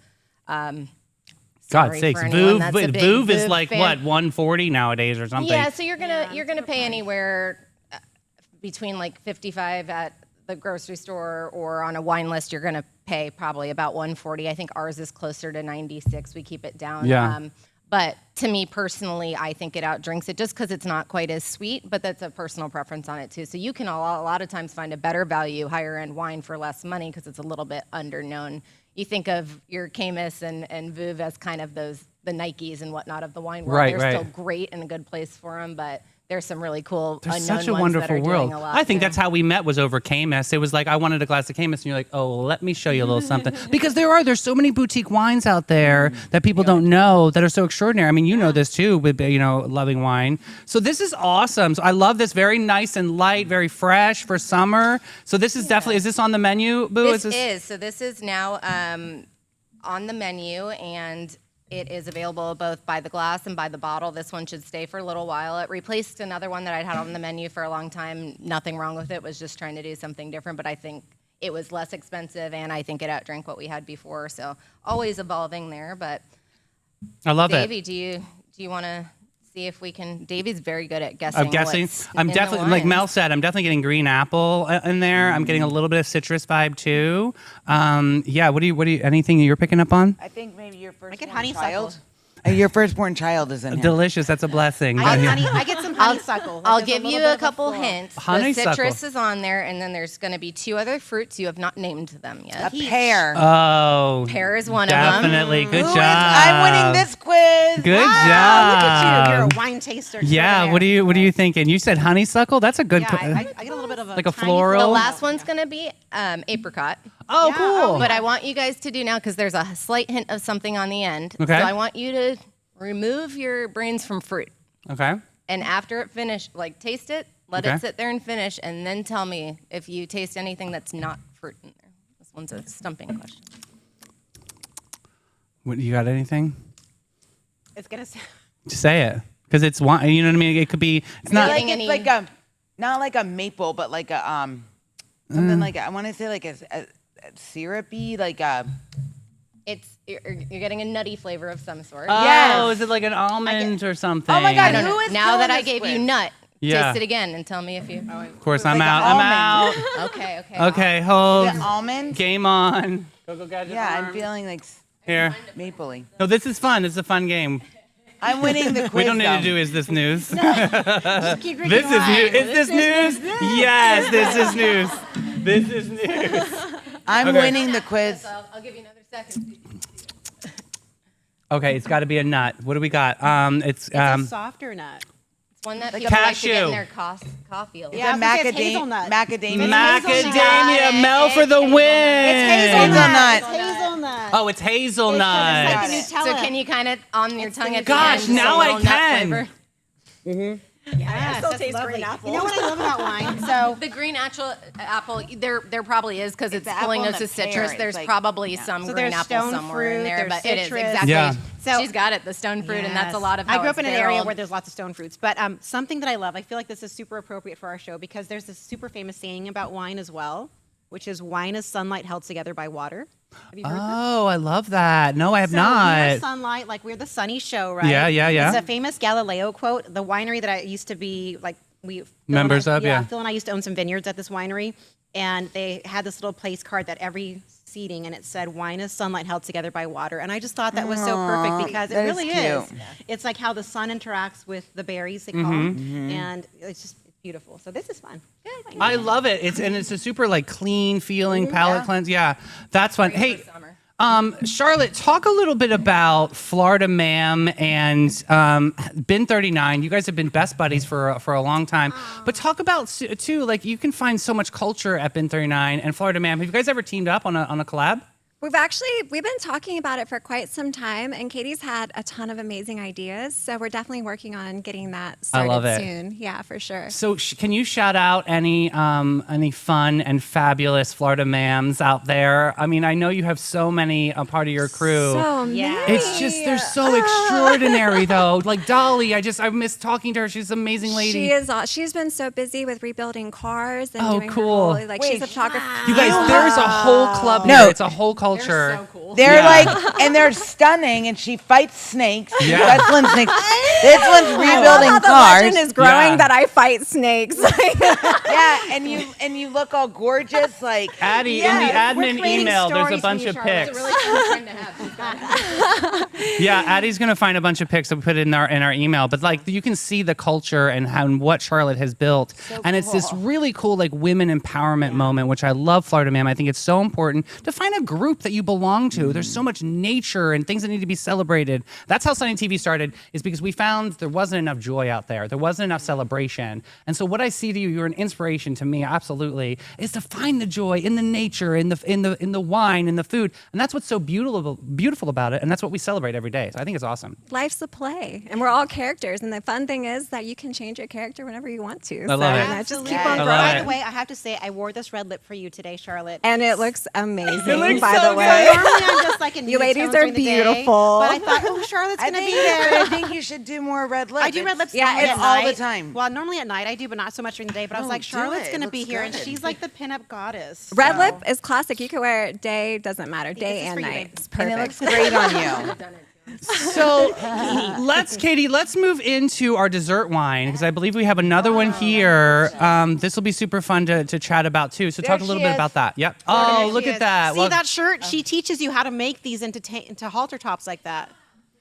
God's sorry sakes, for anyone Vouv, that's a big Vouv is Vouv like fan. what, 140 nowadays or something? Yeah, so you're gonna pay anywhere between like 55 at the grocery store or on a wine list. You're gonna pay probably about 140. I think ours is closer to 96. We keep it down. Yeah. But to me personally, I think it outdrinks it just because it's not quite as sweet. But that's a personal preference on it too. So you can a lot of times find a better value, higher end wine for less money because it's a little bit underknown. You think of your Caymus and Vouv as kind of the Nikes and whatnot of the wine world. Right, They're right. still great and a good place for them, but there's some really cool There's unknown such a ones wonderful that are world. doing a lot. I think too. that's how we met was over Caymus. It was like I wanted a glass of Caymus, and you're like, oh, well, let me show you a little something. Because there's so many boutique wines out there that people don't know that are so extraordinary. I mean, you know this too, with loving wine. So this is awesome. So I love this. Very nice and light, very fresh for summer. So this is definitely. Is this on the menu, Boo? This is. So this is now on the menu, and it is available both by the glass and by the bottle. This one should stay for a little while. It replaced another one that I'd had on the menu for a long time. Nothing wrong with it. Was just trying to do something different, but I think it was less expensive, and I think it outdrank what we had before. So always evolving there. But I love Davey, it. do you want to see if we can? Davey's very good at guessing. I'm guessing. what's I'm in the definitely, like wines. Mel said, I'm definitely getting green apple in there. I'm getting a little bit of citrus vibe too. Yeah. What do you? Anything you're picking up on? I think maybe your first get honeysuckle. child. Your firstborn child is in here. Delicious. That's a blessing. I get some honeysuckle. I'll There's give little you bit a of couple floral. hints. Honeysuckle. The citrus is on there, and then there's going to be two other fruits. You have not named them A yet. pear. Oh, Pear is one of them. definitely. Good Who job. is- I'm winning this quiz. Good Wow, job. look at you. You're a wine taster. Yeah. What are you thinking? You said honeysuckle. That's a good. Yeah, I get a little bit of a Like a tiny floral? The Oh. last one's going to be apricot. oh, Yeah, cool. But I want you guys to do now, because there's a slight hint of something on the end. Okay. So I want you to remove your brains from fruit. Okay. And after it finish, taste it, let Okay. it sit there and finish, and then tell me if you taste anything that's not fruit in there. This one's a stumping question. What, you got anything? It's gonna sound. Just say it, because it's wine. You know what I mean? It could be. It's not. Like getting it's any- like a, not like a maple, but like a something like I want to say like a syrupy, like a. You're getting a nutty flavor of some sort. Oh, Yes. is it like an almond or something? Oh my God, I don't who know. is Now that killing I this gave quiz? you nut, Yeah. taste it again and tell me if you. Of course, I'm Like an out. I'm almond. out. Okay. Okay, hold. The almond. Game on. Go gadget. Yeah, arm. I'm feeling like Here. mapley. No, this is fun. This is a fun game. I'm winning the quiz. We don't need to though. do Is This News? Keep drinking This is wine. news. Is this news? Yes, this is news. This is news. I'm Okay. winning the quiz. I'll give you another second. Okay, it's got to be a nut. What do we got? It's It's a softer nut. It's one that Like people a like to get cashew. in their coffee. A little. Yeah, The I was gonna say it's hazelnut. macadamia. macadamia. Mel for the win. It's Hazelnut. It's hazelnut. Oh, it's hazelnut. Got It's it. like So Nutella. can you kind of on your tongue at the Gosh, end? now a I little nut can. flavor? Yeah, still that's taste lovely. green apple. You know what I love about wine? So The green apple, there probably is because it's the pulling apple us and to the pear. citrus. It's There's like- probably some So green there's apple stone somewhere in fruit, there, there's but it is citrus. exactly. Yeah. So She's got it, the stone fruit, and that's a Yes. lot of how I grew up it's in an area barreled. where there's lots of stone fruits, but something that I love, I feel like this is super appropriate for our show because there's this super famous saying about wine as well, which is wine is sunlight held together by water. Have you heard that? Oh, I love that. No, I have So we're not. sunlight, like we're the sunny show, right? Yeah, yeah, yeah. It's a famous Galileo quote. The winery that I used to be like, Members of, yeah. Phil and I used to own some vineyards at this winery, and they had this little place card that every seating, and it said, "Wine is sunlight held together by water." And I just thought that was so perfect because it that is really cute. is. It's like how the sun interacts with the berries they call them, and it's just beautiful. So this is fun. I love it. It's a super like clean feeling palate cleanse. Yeah, that's fun. Hey, Charlotte, talk a little bit about Florida Ma'am and Bin 39. You guys have been best buddies for a long time. But talk about too, like you can find so much culture at Bin 39 and Florida Ma'am. Have you guys ever teamed up on a collab? We've been talking about it for quite some time, and Katie's had a ton of amazing ideas. So we're definitely working on getting that started love it. soon. Yeah, for sure. So can you shout out any fun and fabulous Florida Ma'ams out there? I mean, I know you have so many a part of your crew. So Yeah. many. It's just they're so extraordinary though. Like Dolly, I miss talking to her. She's an amazing lady. She is. She's been so busy with rebuilding cars and Oh, doing her cool. whole, like Wait, she's a photographer. You guys, there's a whole club No. here. It's a whole culture. So cool. They're Yeah. like, and they're stunning, and she fights snakes. Yeah. That's one snake. This one's I love rebuilding how the cars. legend is growing Yeah. that I fight snakes. Yeah, and you look all gorgeous, like Addie, in the we're admin creating email, there's a stories bunch for you, of Charlotte. pics. It's a really cool friend to have. Yeah, Addie's gonna find a bunch of pics and put it in our email. But like you can see the culture and how and what Charlotte has built, and it's this really cool like women empowerment moment, which I love. Florida Ma'am, I think it's so important to find a group that you belong to. There's so much nature and things that need to be celebrated. That's how Sunny TV started, is because we found there wasn't enough joy out there. There wasn't enough celebration, and so what I see to you, you're an inspiration to me, absolutely, is to find the joy in the nature, in the wine, in the food, and that's what's so beautiful about it, and that's what we celebrate every day. So I think it's awesome. Life's a play, and we're all characters. And the fun thing is that you can change your character whenever you want to. I love it. Just Absolutely. keep on I love growing. By it. the way, I have to say, I wore this red lip for you today, Charlotte. And it looks amazing, looks by so the way. Normally I'm just like in You nude ladies tones are during the day, beautiful. but I thought, oh, Charlotte's I gonna think, be there. I think you should do more red lips. I do red lips Yeah, normally it's at all night. the time. Well, normally at night I do, but not so much during the day. But I was Oh, like, do Charlotte's it. gonna It be looks here, and good. she's like the pinup goddess. Red so- lip is classic. You can wear it day, doesn't matter, day this is and for you, night. babe. It's And perfect. it looks great on you. So let's move into our dessert wine because I believe we have another one here. This will be super fun to chat about too. So talk a There little she bit is. about that. Yep. There Oh, she look is. at that. See that shirt? She teaches you how to make these into halter tops like that.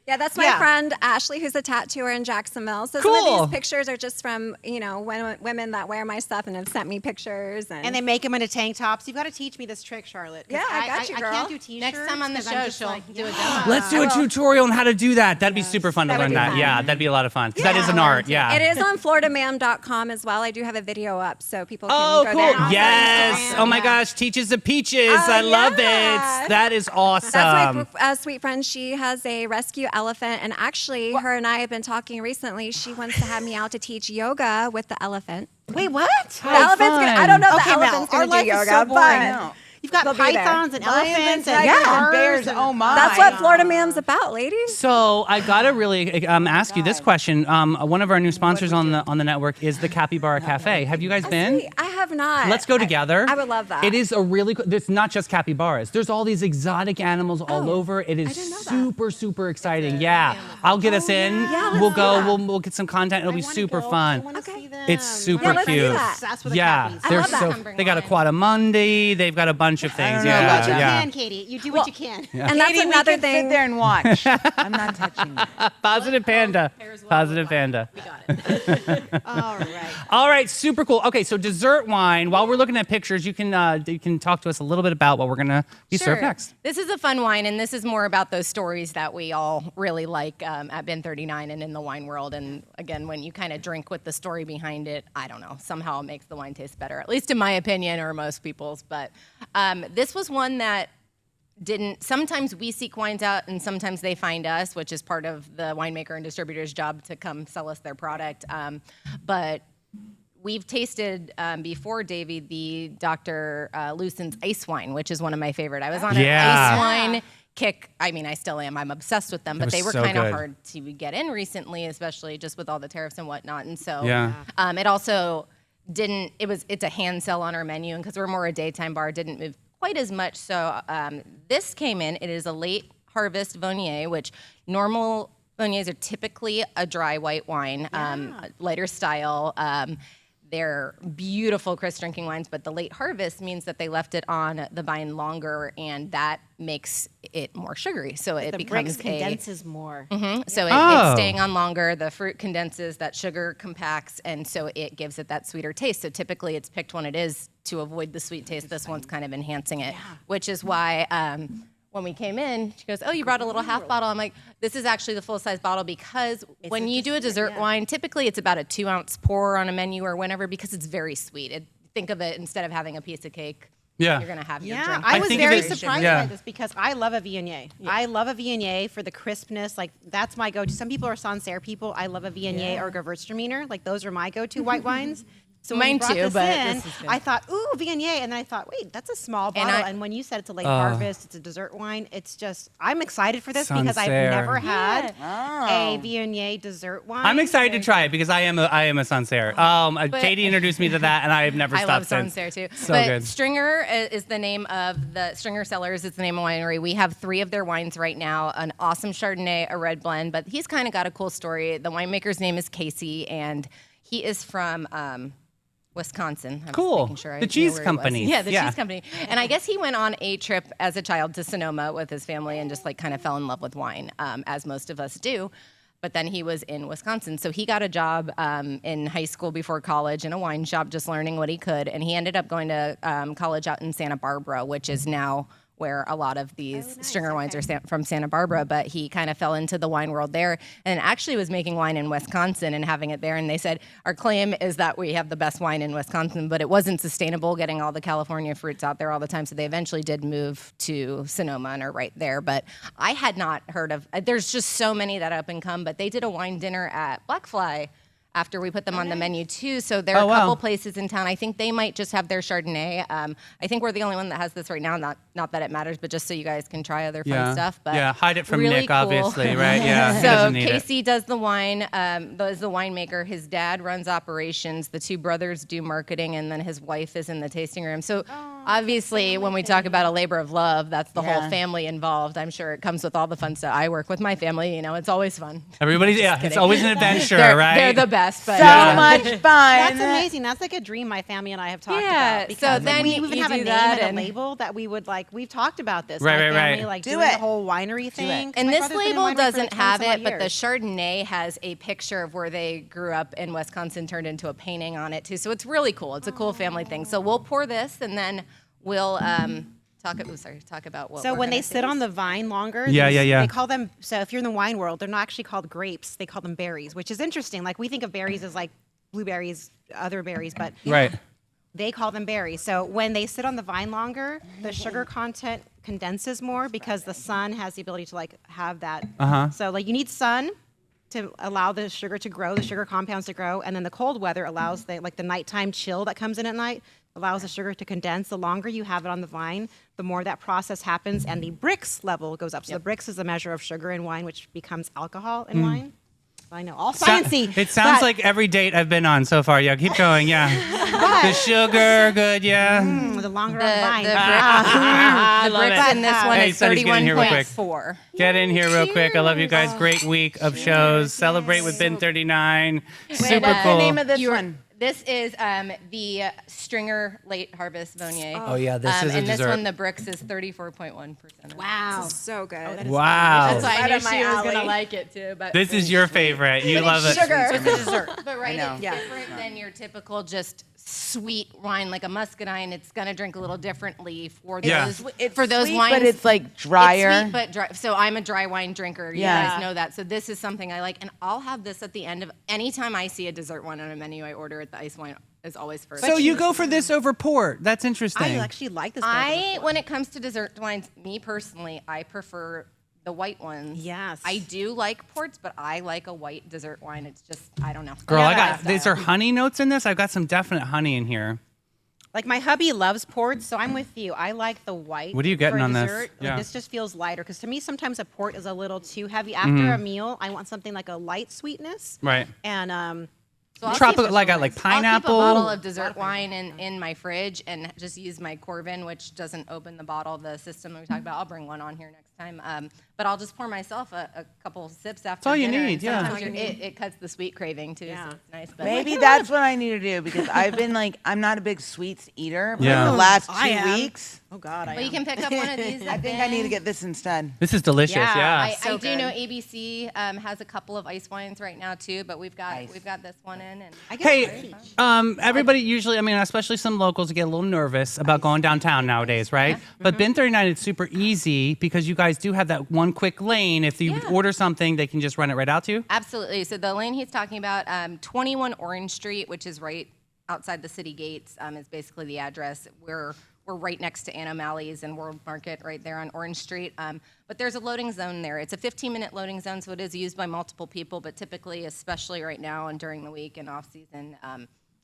Yeah, that's my Yeah. friend Ashley, who's a tattooer in Jacksonville. So some Cool. of these pictures are just from, women that wear my stuff and have sent me pictures. And they make them into tank tops. You've got to teach me this trick, Charlotte. 'cause Yeah, I got you, I girl. can't do t-shirts. Next time on the 'cause I'm show, just she'll like, do a yeah. demo. Let's do a tutorial on how to do that. That'd be super fun to That would learn be that. fun. Yeah, that'd be a lot of fun. 'Cause that is an Yeah. art. Yeah. It is on FloridaMam.com as well. I do have a video up so people can Oh, go cool. there. and also Yes. Instagram. Oh my Yeah. gosh. Teaches the peaches. Oh, I love yeah. it. That is awesome. That's my sweet friend. She has a rescue elephant, and actually, her and I have been talking recently. She wants to have me out to teach yoga with the elephant. Wait, what? The elephant's gonna, I don't know if Okay, the Mel, elephant's our going to life do is yoga, so boring. but You've got They'll be there. pythons and Lions elephants and and tigers and cars bears. and- Oh my! that's what Florida Mam's about, ladies. So I gotta really ask you this question. One of our new sponsors on the network is the Capybara Cafe. Have you guys been? Sweet. I have not. Let's go together. I would love that. It is a really cool. It's not just capybaras. There's all these exotic animals all over. It is didn't know that. super exciting. Yeah, I'll get us in. Yeah, let's we'll do go. that. We'll get some content. It'll be I wanna super go. fun. I wanna Okay. see them. It's super Yeah, let's do cute. that. Obsessed with the Yeah, cappies. they're love that. so. They got a Quadamundi. They've got a bunch of things. know Yeah, about You yeah. can, Katie. You do what you can. And that's Katie, another we can thing. sit there and watch. I'm not touching you. Positive Panda. Positive Panda. We got it. All right. All right, super cool. Okay, so dessert wine. While we're looking at pictures, you can talk to us a little bit about what we're gonna be served next. This is a fun wine, and this is more about those stories that we all really like at Bin 39 and in the wine world. And again, when you kind of drink with the story behind it, I don't know, somehow it makes the wine taste better, at least in my opinion or most people's. But this was one that didn't. Sometimes we seek wines out, and sometimes they find us, which is part of the winemaker and distributor's job to come sell us their product. But we've tasted before, Davey, the Dr. Lucent's ice wine, which is one of my favorite. I was on Yeah. an ice wine Kick, I mean, I still am. I'm obsessed with them, but was they were so kind of good. hard to get in recently, especially just with all the tariffs and whatnot. And so Yeah. it also didn't, it's a hand sell on our menu, and because we're more a daytime bar, didn't move quite as much. So this came in, it is a late harvest Viognier, which normal Viogniers are typically a dry white wine, lighter style. They're beautiful crisp drinking wines, but the late harvest means that they left it on the vine longer, and that makes it more sugary. So it The becomes bricks condenses more. so Oh. it's staying on longer. The fruit condenses, that sugar compacts, and so it gives it that sweeter taste. So typically it's picked when it is to avoid the sweet taste. This one's kind of enhancing it, which is why when we came in, she goes, "Oh, you brought a little half bottle." I'm like, "This is actually the full size bottle because when you do a dessert wine, typically it's about a 2-ounce pour on a menu or whenever because it's very sweet. Think of it instead of having a piece of cake. Yeah. You're gonna have your Yeah, drink. I was think of very it- surprised yeah. by this because I love a Viognier. I love a Viognier for the crispness. Like that's my go-to. Some people are Sancerre people. I love a Viognier or Gewürztraminer. Like those are my go-to white wines. So when you Mine brought too, this but in, this is good. I thought, ooh, Viognier, and then I thought, wait, that's a small bottle. And when you said it's a late harvest, it's a dessert wine. It's just, I'm excited for this because I've Sancerre. never had a Viognier dessert wine. I'm excited to try it because I am a Sancerre. Katie introduced me to that, and I have never I stopped love since. Sancerre too. So but good. Stringer is the name of the Stringer Cellars. It's the name of winery. We have 3 of their wines right now. An awesome Chardonnay, a red blend. But he's kind of got a cool story. The winemaker's name is Casey, and he is from Wisconsin. I was Cool. making sure I The knew cheese where he was. company. Yeah, the Yeah. cheese company. And I guess he went on a trip as a child to Sonoma with his family and just like kind of fell in love with wine, as most of us do. But then he was in Wisconsin. So he got a job in high school before college in a wine shop, just learning what he could. And he ended up going to college out in Santa Barbara, which is now where a lot of these Stringer wines are from Santa Barbara. But he kind of fell into the wine world there and actually was making wine in Wisconsin and having it there. And they said, our claim is that we have the best wine in Wisconsin, but it wasn't sustainable getting all the California fruits out there all the time. So they eventually did move to Sonoma and are right there. But I had not heard of, there's just so many that up and come, but they did a wine dinner at Blackfly after we put them on the menu too. So there are a couple places in town. I think they might just have their Chardonnay. I think we're the only one that has this right now. Not that it matters, but just so you guys can try other fun stuff. But yeah, hide it from really Nick, cool. obviously, right? Yeah, he So doesn't need it. Casey does the wine, is the winemaker. His dad runs operations. The 2 brothers do marketing, and then his wife is in the tasting room. So obviously, when we talk about a labor of love, that's the whole family involved. I'm sure it comes with all the fun stuff. I work with my family. You know, it's always fun. Everybody's, it's kidding. always an adventure, They're, right? they're the best. But So much fun. That's amazing. That's like a dream my family and I have talked Yeah, about. so Because then we you even have a do name that and and- a label that we would like. We've talked about this. Right, my right, family, right. Like Do doing it. the whole winery thing. 'Cause And my this brother's been in label winery for doesn't have 20-some it, but the years. Chardonnay has a picture of where they grew up in Wisconsin turned into a painting on it too. So it's really cool. It's a cool family thing. So we'll pour this and then we'll talk about what So we're when they gonna sit taste. on the vine longer, Yeah, yeah. they call them. So if you're in the wine world, they're not actually called grapes. They call them berries, which is interesting. Like we think of berries as like blueberries, other berries, but Right. they call them berries. So when they sit on the vine longer, the sugar content condenses more because the sun has the ability to like have that. So like you need sun to allow the sugar to grow, the sugar compounds to grow, and then the cold weather allows the nighttime chill that comes in at night allows the sugar to condense. The longer you have it on the vine, the more that process happens, and the Brix level goes up. So the Brix is a measure of sugar in wine, which becomes alcohol in wine. I know, all sciencey. It sounds but- like every date I've been on so far. Yeah, keep going. Yeah. The sugar, good. Yeah. the longer on the vine. the bricks in this one Hey, is Sonny's getting here real quick. 31.4. Get in here real quick. I love you guys. Great week of shows. Celebrate with Bin 39. Super What's cool. the name of this one? This is the Stringer Late Harvest Viognier. Oh, yeah, this is a and dessert. this one, the Brix is 34.1%. Wow. So good. Wow. That's why I Right knew up my she was alley. gonna like it too. But This is your favorite. You love it. It's a dessert. But right, know. it's different than your typical just sweet wine like a muscadine. It's gonna drink a little differently for Yeah. those It's for those sweet, wines. but it's like drier. It's sweet but dry. So I'm a dry wine drinker. You Yeah. guys know that. So this is something I like, and I'll have this at the end of anytime I see a dessert wine on a menu. I order it. The ice wine is always first. So you go for this over port. That's interesting. I actually like this. better than the when it comes to dessert wines, me personally, I prefer the white ones. Yes. I do like ports, but I like a white dessert wine. It's just I don't know. Girl, I Yeah. got, is there honey notes in this? I've got some definite honey in here. Like my hubby loves ports, so I'm with you. I like the white. What are you getting for on this? dessert. Like, Yeah. this just feels lighter because to me sometimes a port is a little too heavy. After a meal, I want something like a light sweetness. Right. And So I'll Tropical, keep- like I'll keep pineapple. a bottle of dessert wine in my fridge and just use my Corbin, which doesn't open the bottle. The system that we talked about. I'll bring one on here next time. But I'll just pour myself a couple sips after all you dinner, and need, yeah. sometimes it cuts the sweet craving too, Yeah. so it's nice. But Maybe that's what I need to do because I've been like, I'm not a big sweets eater. But Yeah. the last I 2 am. weeks, oh god, But you can pick up one of these. I think I need to get this instead. This is delicious. Yeah, Yeah. I So do know good. ABC has a couple of ice wines right now too, but we've got this one in. And I get Hey, peach. everybody usually, I mean, especially some locals get a little nervous about going downtown nowadays, right? But Bin 39, it's super easy because you guys do have that one quick lane. If you Yeah. order something, they can just run it right out to you. Absolutely. So the lane he's talking about, 21 Orange Street, which is right outside the city gates, is basically the address. We're right next to Ann O'Malley's and World Market right there on Orange Street. But there's a loading zone there. It's a 15-minute loading zone, so it is used by multiple people, but typically, especially right now and during the week and off-season,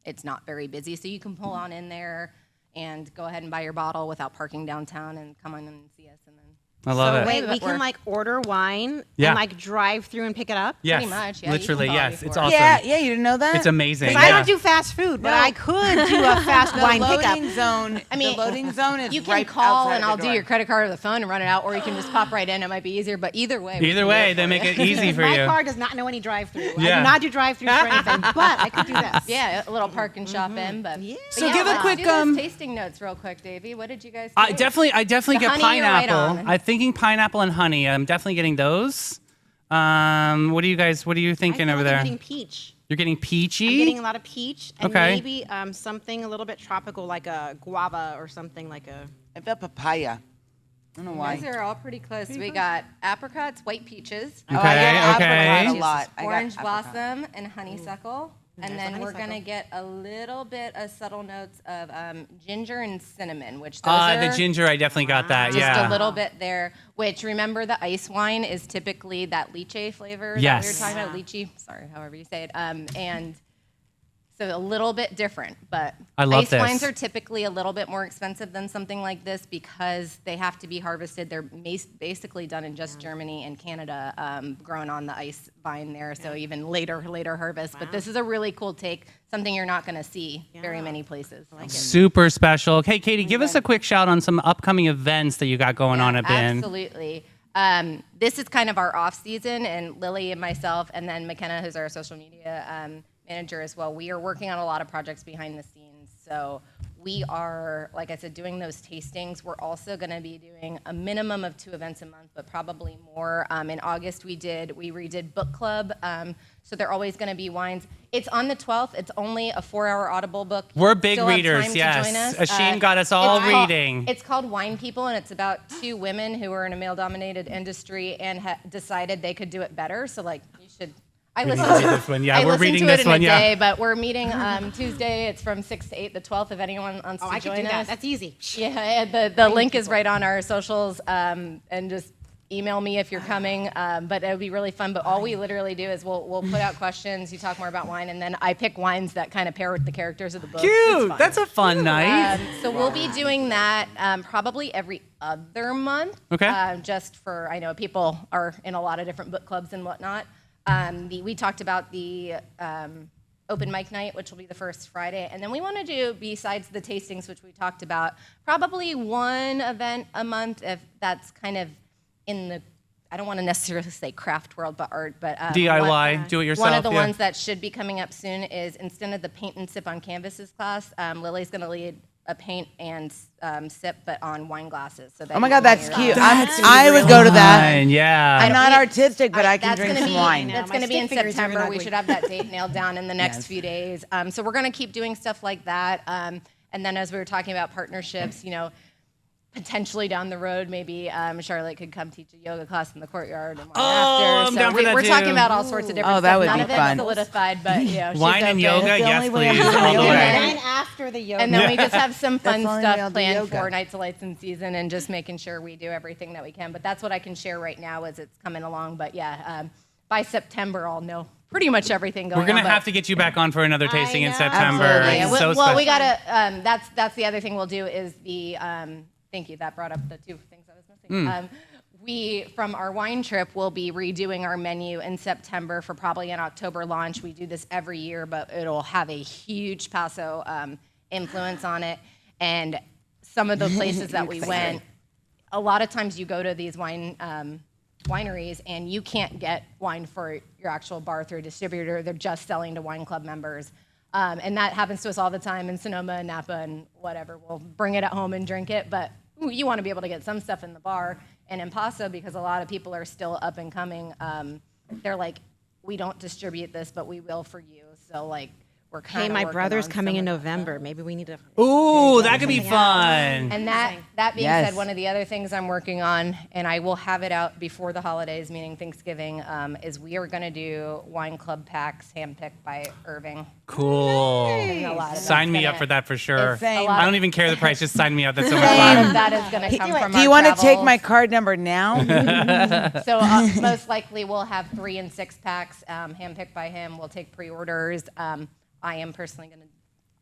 it's not very busy. So you can pull on in there and go ahead and buy your bottle without parking downtown and come on and see us. And then I love So it. wait, we But can we're- like order wine Yeah. and like drive through and pick it up. Yes, pretty much, yeah, you literally, can follow yes. me It's for it. awesome. Yeah, you didn't know that? It's amazing. Because Yeah. I don't do fast food, but I could do a fast the wine pickup. loading zone. I mean, the loading zone is You can right call outside and of I'll the do door. your credit card or the phone and run it out, or you can just pop right in. It might be easier, but either way. we Either can do way, it they for make you. it easy for My you. car does not know any drive-through. I Yeah. do not do drive-throughs for anything, but I could do this. Yeah, a little park and shop in, but Yeah. but So give a let's quick, do those um, tasting notes real quick, Davey. What did you guys? I taste? definitely The get honey you're right pineapple. on. I'm thinking pineapple and honey. I'm definitely getting those. What are you thinking over there? I'm getting peach. You're getting peachy. I'm getting a lot of peach and Okay. maybe something a little bit tropical like a guava or something like a. I felt papaya. I don't know why. These are all pretty close. We got apricots, white peaches, Oh, I get Okay, okay. apricot a lot. I got orange apricot. blossom, and honeysuckle. And then we're honeysuckle. gonna get a little bit of subtle notes of ginger and cinnamon, which those are The ginger, I definitely got that. just yeah. a little bit there. Which remember, the ice wine is typically that lychee flavor Yes. that we were talking about. Lychee, sorry, however you say it. And so a little bit different, but I love ice this. wines are typically a little bit more expensive than something like this because they have to be harvested. They're basically done in just Germany and Canada, grown on the ice vine there. So even later harvest. But this is a really cool take, something you're not going to see very many places. Super special. Okay, Katie, give us a quick shout on some upcoming events that you got going on at Bin. Absolutely. This is kind of our off season, and Lily and myself, and then McKenna, who's our social media manager as well. We are working on a lot of projects behind the scenes. So we are, like I said, doing those tastings. We're also going to be doing a minimum of 2 events a month, but probably more. In August, we redid book club. So they're always going to be wines. It's on the 12th. It's only a 4-hour Audible book. You We're big still have readers, time to yes. join us. Asheen got us all it's called- reading. It's called Wine People, and it's about 2 women who are in a male-dominated industry and decided they could do it better. So, like, you should. I listened read to this one, yeah, I we're listened reading to this it in one, a yeah. day, but we're meeting Tuesday. It's from 6 to 8, the 12th. If anyone wants Oh, to I could join do that. us, That's easy. yeah. The link is right on our socials, and just email me if you're coming. But it would be really fun. But all we literally do is we'll put out questions. You talk more about wine, and then I pick wines that kind of pair with the characters of the book. Cute. That's a fun night. So we'll be doing that probably every other month. Okay. Just for, I know people are in a lot of different book clubs and whatnot. We talked about the open mic night, which will be the first Friday. And then we want to do, besides the tastings, which we talked about, probably 1 event a month, if that's kind of in the, I don't want to necessarily say craft world, but art, but DIY, do it yourself. one of the yeah. ones that should be coming up soon is, instead of the paint and sip on canvases class, Lily's going to lead a paint and sip, but on wine glasses. So that Oh my you God, can that's layer cute. up. I would go to that. Fun, yeah. I'm not we- artistic, but I can That's drink gonna some be, wine. That's My going to be in stick figures are September. We ugly. should have that date nailed down in the next Yes. few days. So we're going to keep doing stuff like that. And then as we were talking about partnerships, potentially down the road, maybe Charlotte could come teach a yoga class in the courtyard and wine after. I'm So down for that we're talking too. about all sorts of different Oh, that stuff. would None be of it's fun. solidified, but she's Wine and open. yoga, That's the yes, only way I'm please, doing all the yoga. way. And after the yoga. And then we just have some fun That's the only way I'll stuff do planned yoga. for Nights of Lights in season, and just making sure we do everything that we can. But that's what I can share right now as it's coming along. But yeah, by September, I'll know pretty much everything going on. We're gonna but- have to get you back on for another tasting in know. September. Absolutely. It's Yeah, so well, we special. gotta. That's the other thing we'll do is the. Thank you. That brought up the two things I was missing. We from our wine trip will be redoing our menu in September for probably an October launch. We do this every year, but it'll have a huge Paso influence on it. And some of the places that we went, a lot of times you go to these wineries and you can't get wine for your actual bar through a distributor. They're just selling to wine club members. And that happens to us all the time in Sonoma and Napa and whatever. We'll bring it at home and drink it, but you want to be able to get some stuff in the bar. And in Paso, because a lot of people are still up and coming, they're like, we don't distribute this, but we will for you. So like, we're kind Hey, of my working brother's on coming some in of that November. Maybe we need to. Ooh, that could be fun. And that being Yes. said, one of the other things I'm working on, and I will have it out before the holidays, meaning Thanksgiving, is we are going to do wine club packs handpicked by Irving. Cool. And a lot of Sign that's me up gonna- for that for sure. Same. I don't even care the price. Just sign me up. That's so much A lot of fun. that is going to come from Do you want to take my card number now? So most likely we'll have 3 and 6 packs handpicked by him. We'll take pre-orders. I am personally going to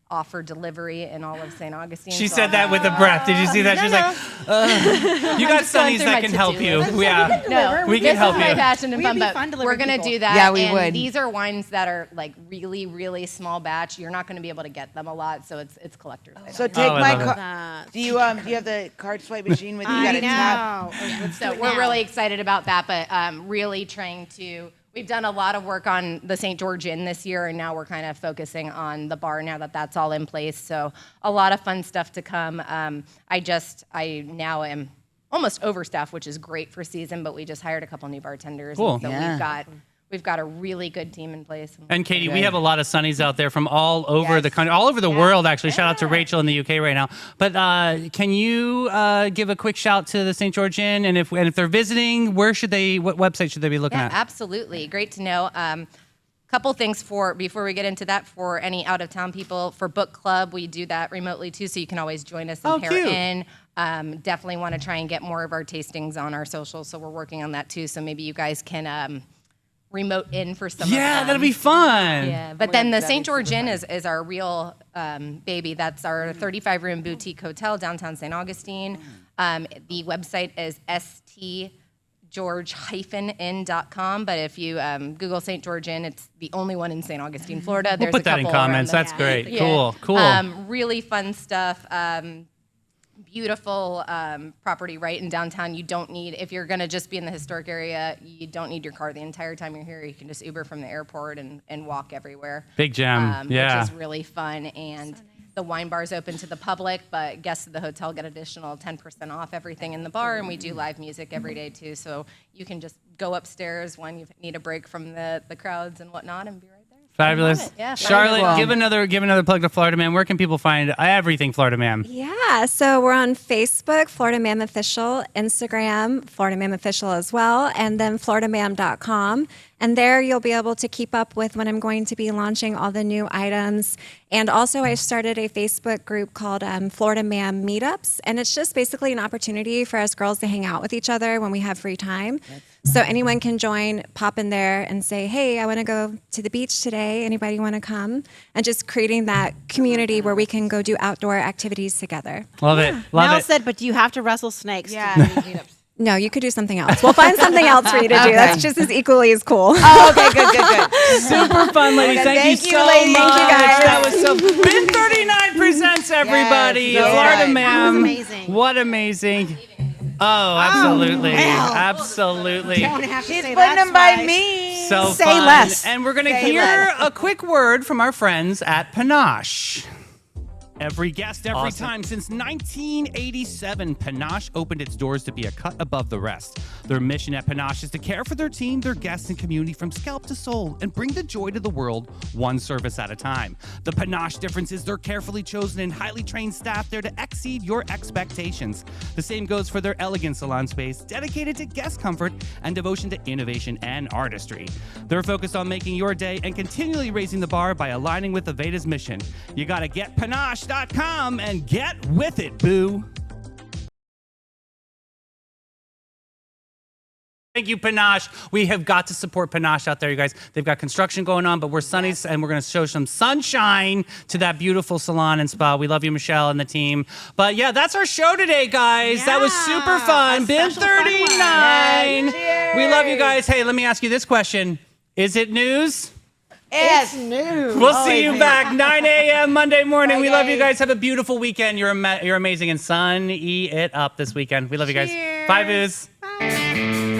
offer delivery in all of St. Augustine. She so said that with a breath. Did you see that? She was like, you got just going Sunnies through that my can help to-do you. list. Yeah. No, We can this help is my you. passion and We'd fun, be but fun delivering we're going to people. do that. Yeah, we and would. These are wines that are like really, really small batch. You're not going to be able to get them a lot, so it's collectors. So take I my love it. card. That. Do you have the card swipe machine with you? You got I a tap. know. Let's do So it we're now. really excited about that, but really trying to. We've done a lot of work on the St. George Inn this year, and now we're kind of focusing on the bar now that that's all in place. So a lot of fun stuff to come. I now am almost overstaffed, which is great for season, but we just hired a couple new bartenders. Cool. And so Yeah. we've got a really good team in place. And Katie, we Good. have a lot of Sunnies out there from all over the Yes. country, all over the world, actually. Shout out to Rachel in the UK right now. But can you give a quick shout to the St. George Inn? And if they're visiting, what website should they be looking Yeah, at? absolutely. Great to know. Couple things before we get into that for any out of town people. For book club, we do that remotely too, so you can always join us and Oh, pair cute. in. Definitely want to try and get more of our tastings on our socials, so we're working on that too. So maybe you guys can remote in for some. Yeah, of them. that'll be fun. Yeah, but then the St. George Inn is our real baby. That's our 35-room boutique hotel downtown St. Augustine. The website is stgeorge-inn.com, but if you Google St. George Inn, it's the only one in St. Augustine, Florida. We'll There's put a that in couple around comments. the- That's great. Yeah. Cool. Really fun stuff. Beautiful property right in downtown. You don't need, if you're going to just be in the historic area, you don't need your car the entire time you're here. You can just Uber from the airport and walk everywhere. Big gem. Yeah. Which is really fun. And the wine bar is open to the public, but guests of the hotel get additional 10% off everything in the bar. And we do live music every day too. So you can just go upstairs when you need a break from the crowds and whatnot and be right there. Fabulous. Yeah, Charlotte, cool. give another plug to Florida Man. Where can people find everything Florida Man? Yeah, so we're on Facebook, Florida Mam Official, Instagram, Florida Mam Official as well, and then floridamam.com. And there you'll be able to keep up with when I'm going to be launching all the new items. And also, I started a Facebook group called Florida Mam Meetups, and it's just basically an opportunity for us girls to hang out with each other when we have free time. So anyone can join, pop in there and say, hey, I want to go to the beach today. Anybody want to come? And just creating that community where we can go do outdoor activities together. Love it. Love Mel it. said, but do you have to wrestle snakes? Yeah. To do these meetups? No, you could do something else. We'll find something else for you to do. Okay. That's just as equally as cool. Oh, okay, good. Super fun, ladies. Okay, Thank you thank you, so ladies. much. Thank you, guys. That was so. Bin 39 presents, everybody. Yes, so Florida good. Man. That was amazing. What amazing. Oh, absolutely. Mel. Absolutely. Don't have to She's say putting that's them by right. me. So Say fun. less. And we're going to Say hear less. a quick word from our friends at Panache. Every guest, every Awesome. time. Since 1987, Panache opened its doors to be a cut above the rest. Their mission at Panache is to care for their team, their guests, and community from scalp to soul and bring the joy to the world one service at a time. The Panache difference is their carefully chosen and highly trained staff there to exceed your expectations. The same goes for their elegant salon space, dedicated to guest comfort and devotion to innovation and artistry. They're focused on making your day and continually raising the bar by aligning with Aveda's mission. You gotta get Panache.com and get with it, boo. Thank you, Panache. We have got to support Panache out there, you guys. They've got construction going on, but we're sunny, and we're going to show some sunshine to that beautiful salon and spa. We love you, Michelle, and the team. But yeah, that's our show today, guys. That was super fun. A Been special fun one. 39. Yes, We love you guys. Hey, let me ask you this question. Is it news? It's New. We'll see you back 9 a.m. Monday morning. Bye, We love you guys. guys. Have a beautiful weekend. You're amazing, and sun it up this weekend. We love you guys. Cheers. Bye, Booze. Bye.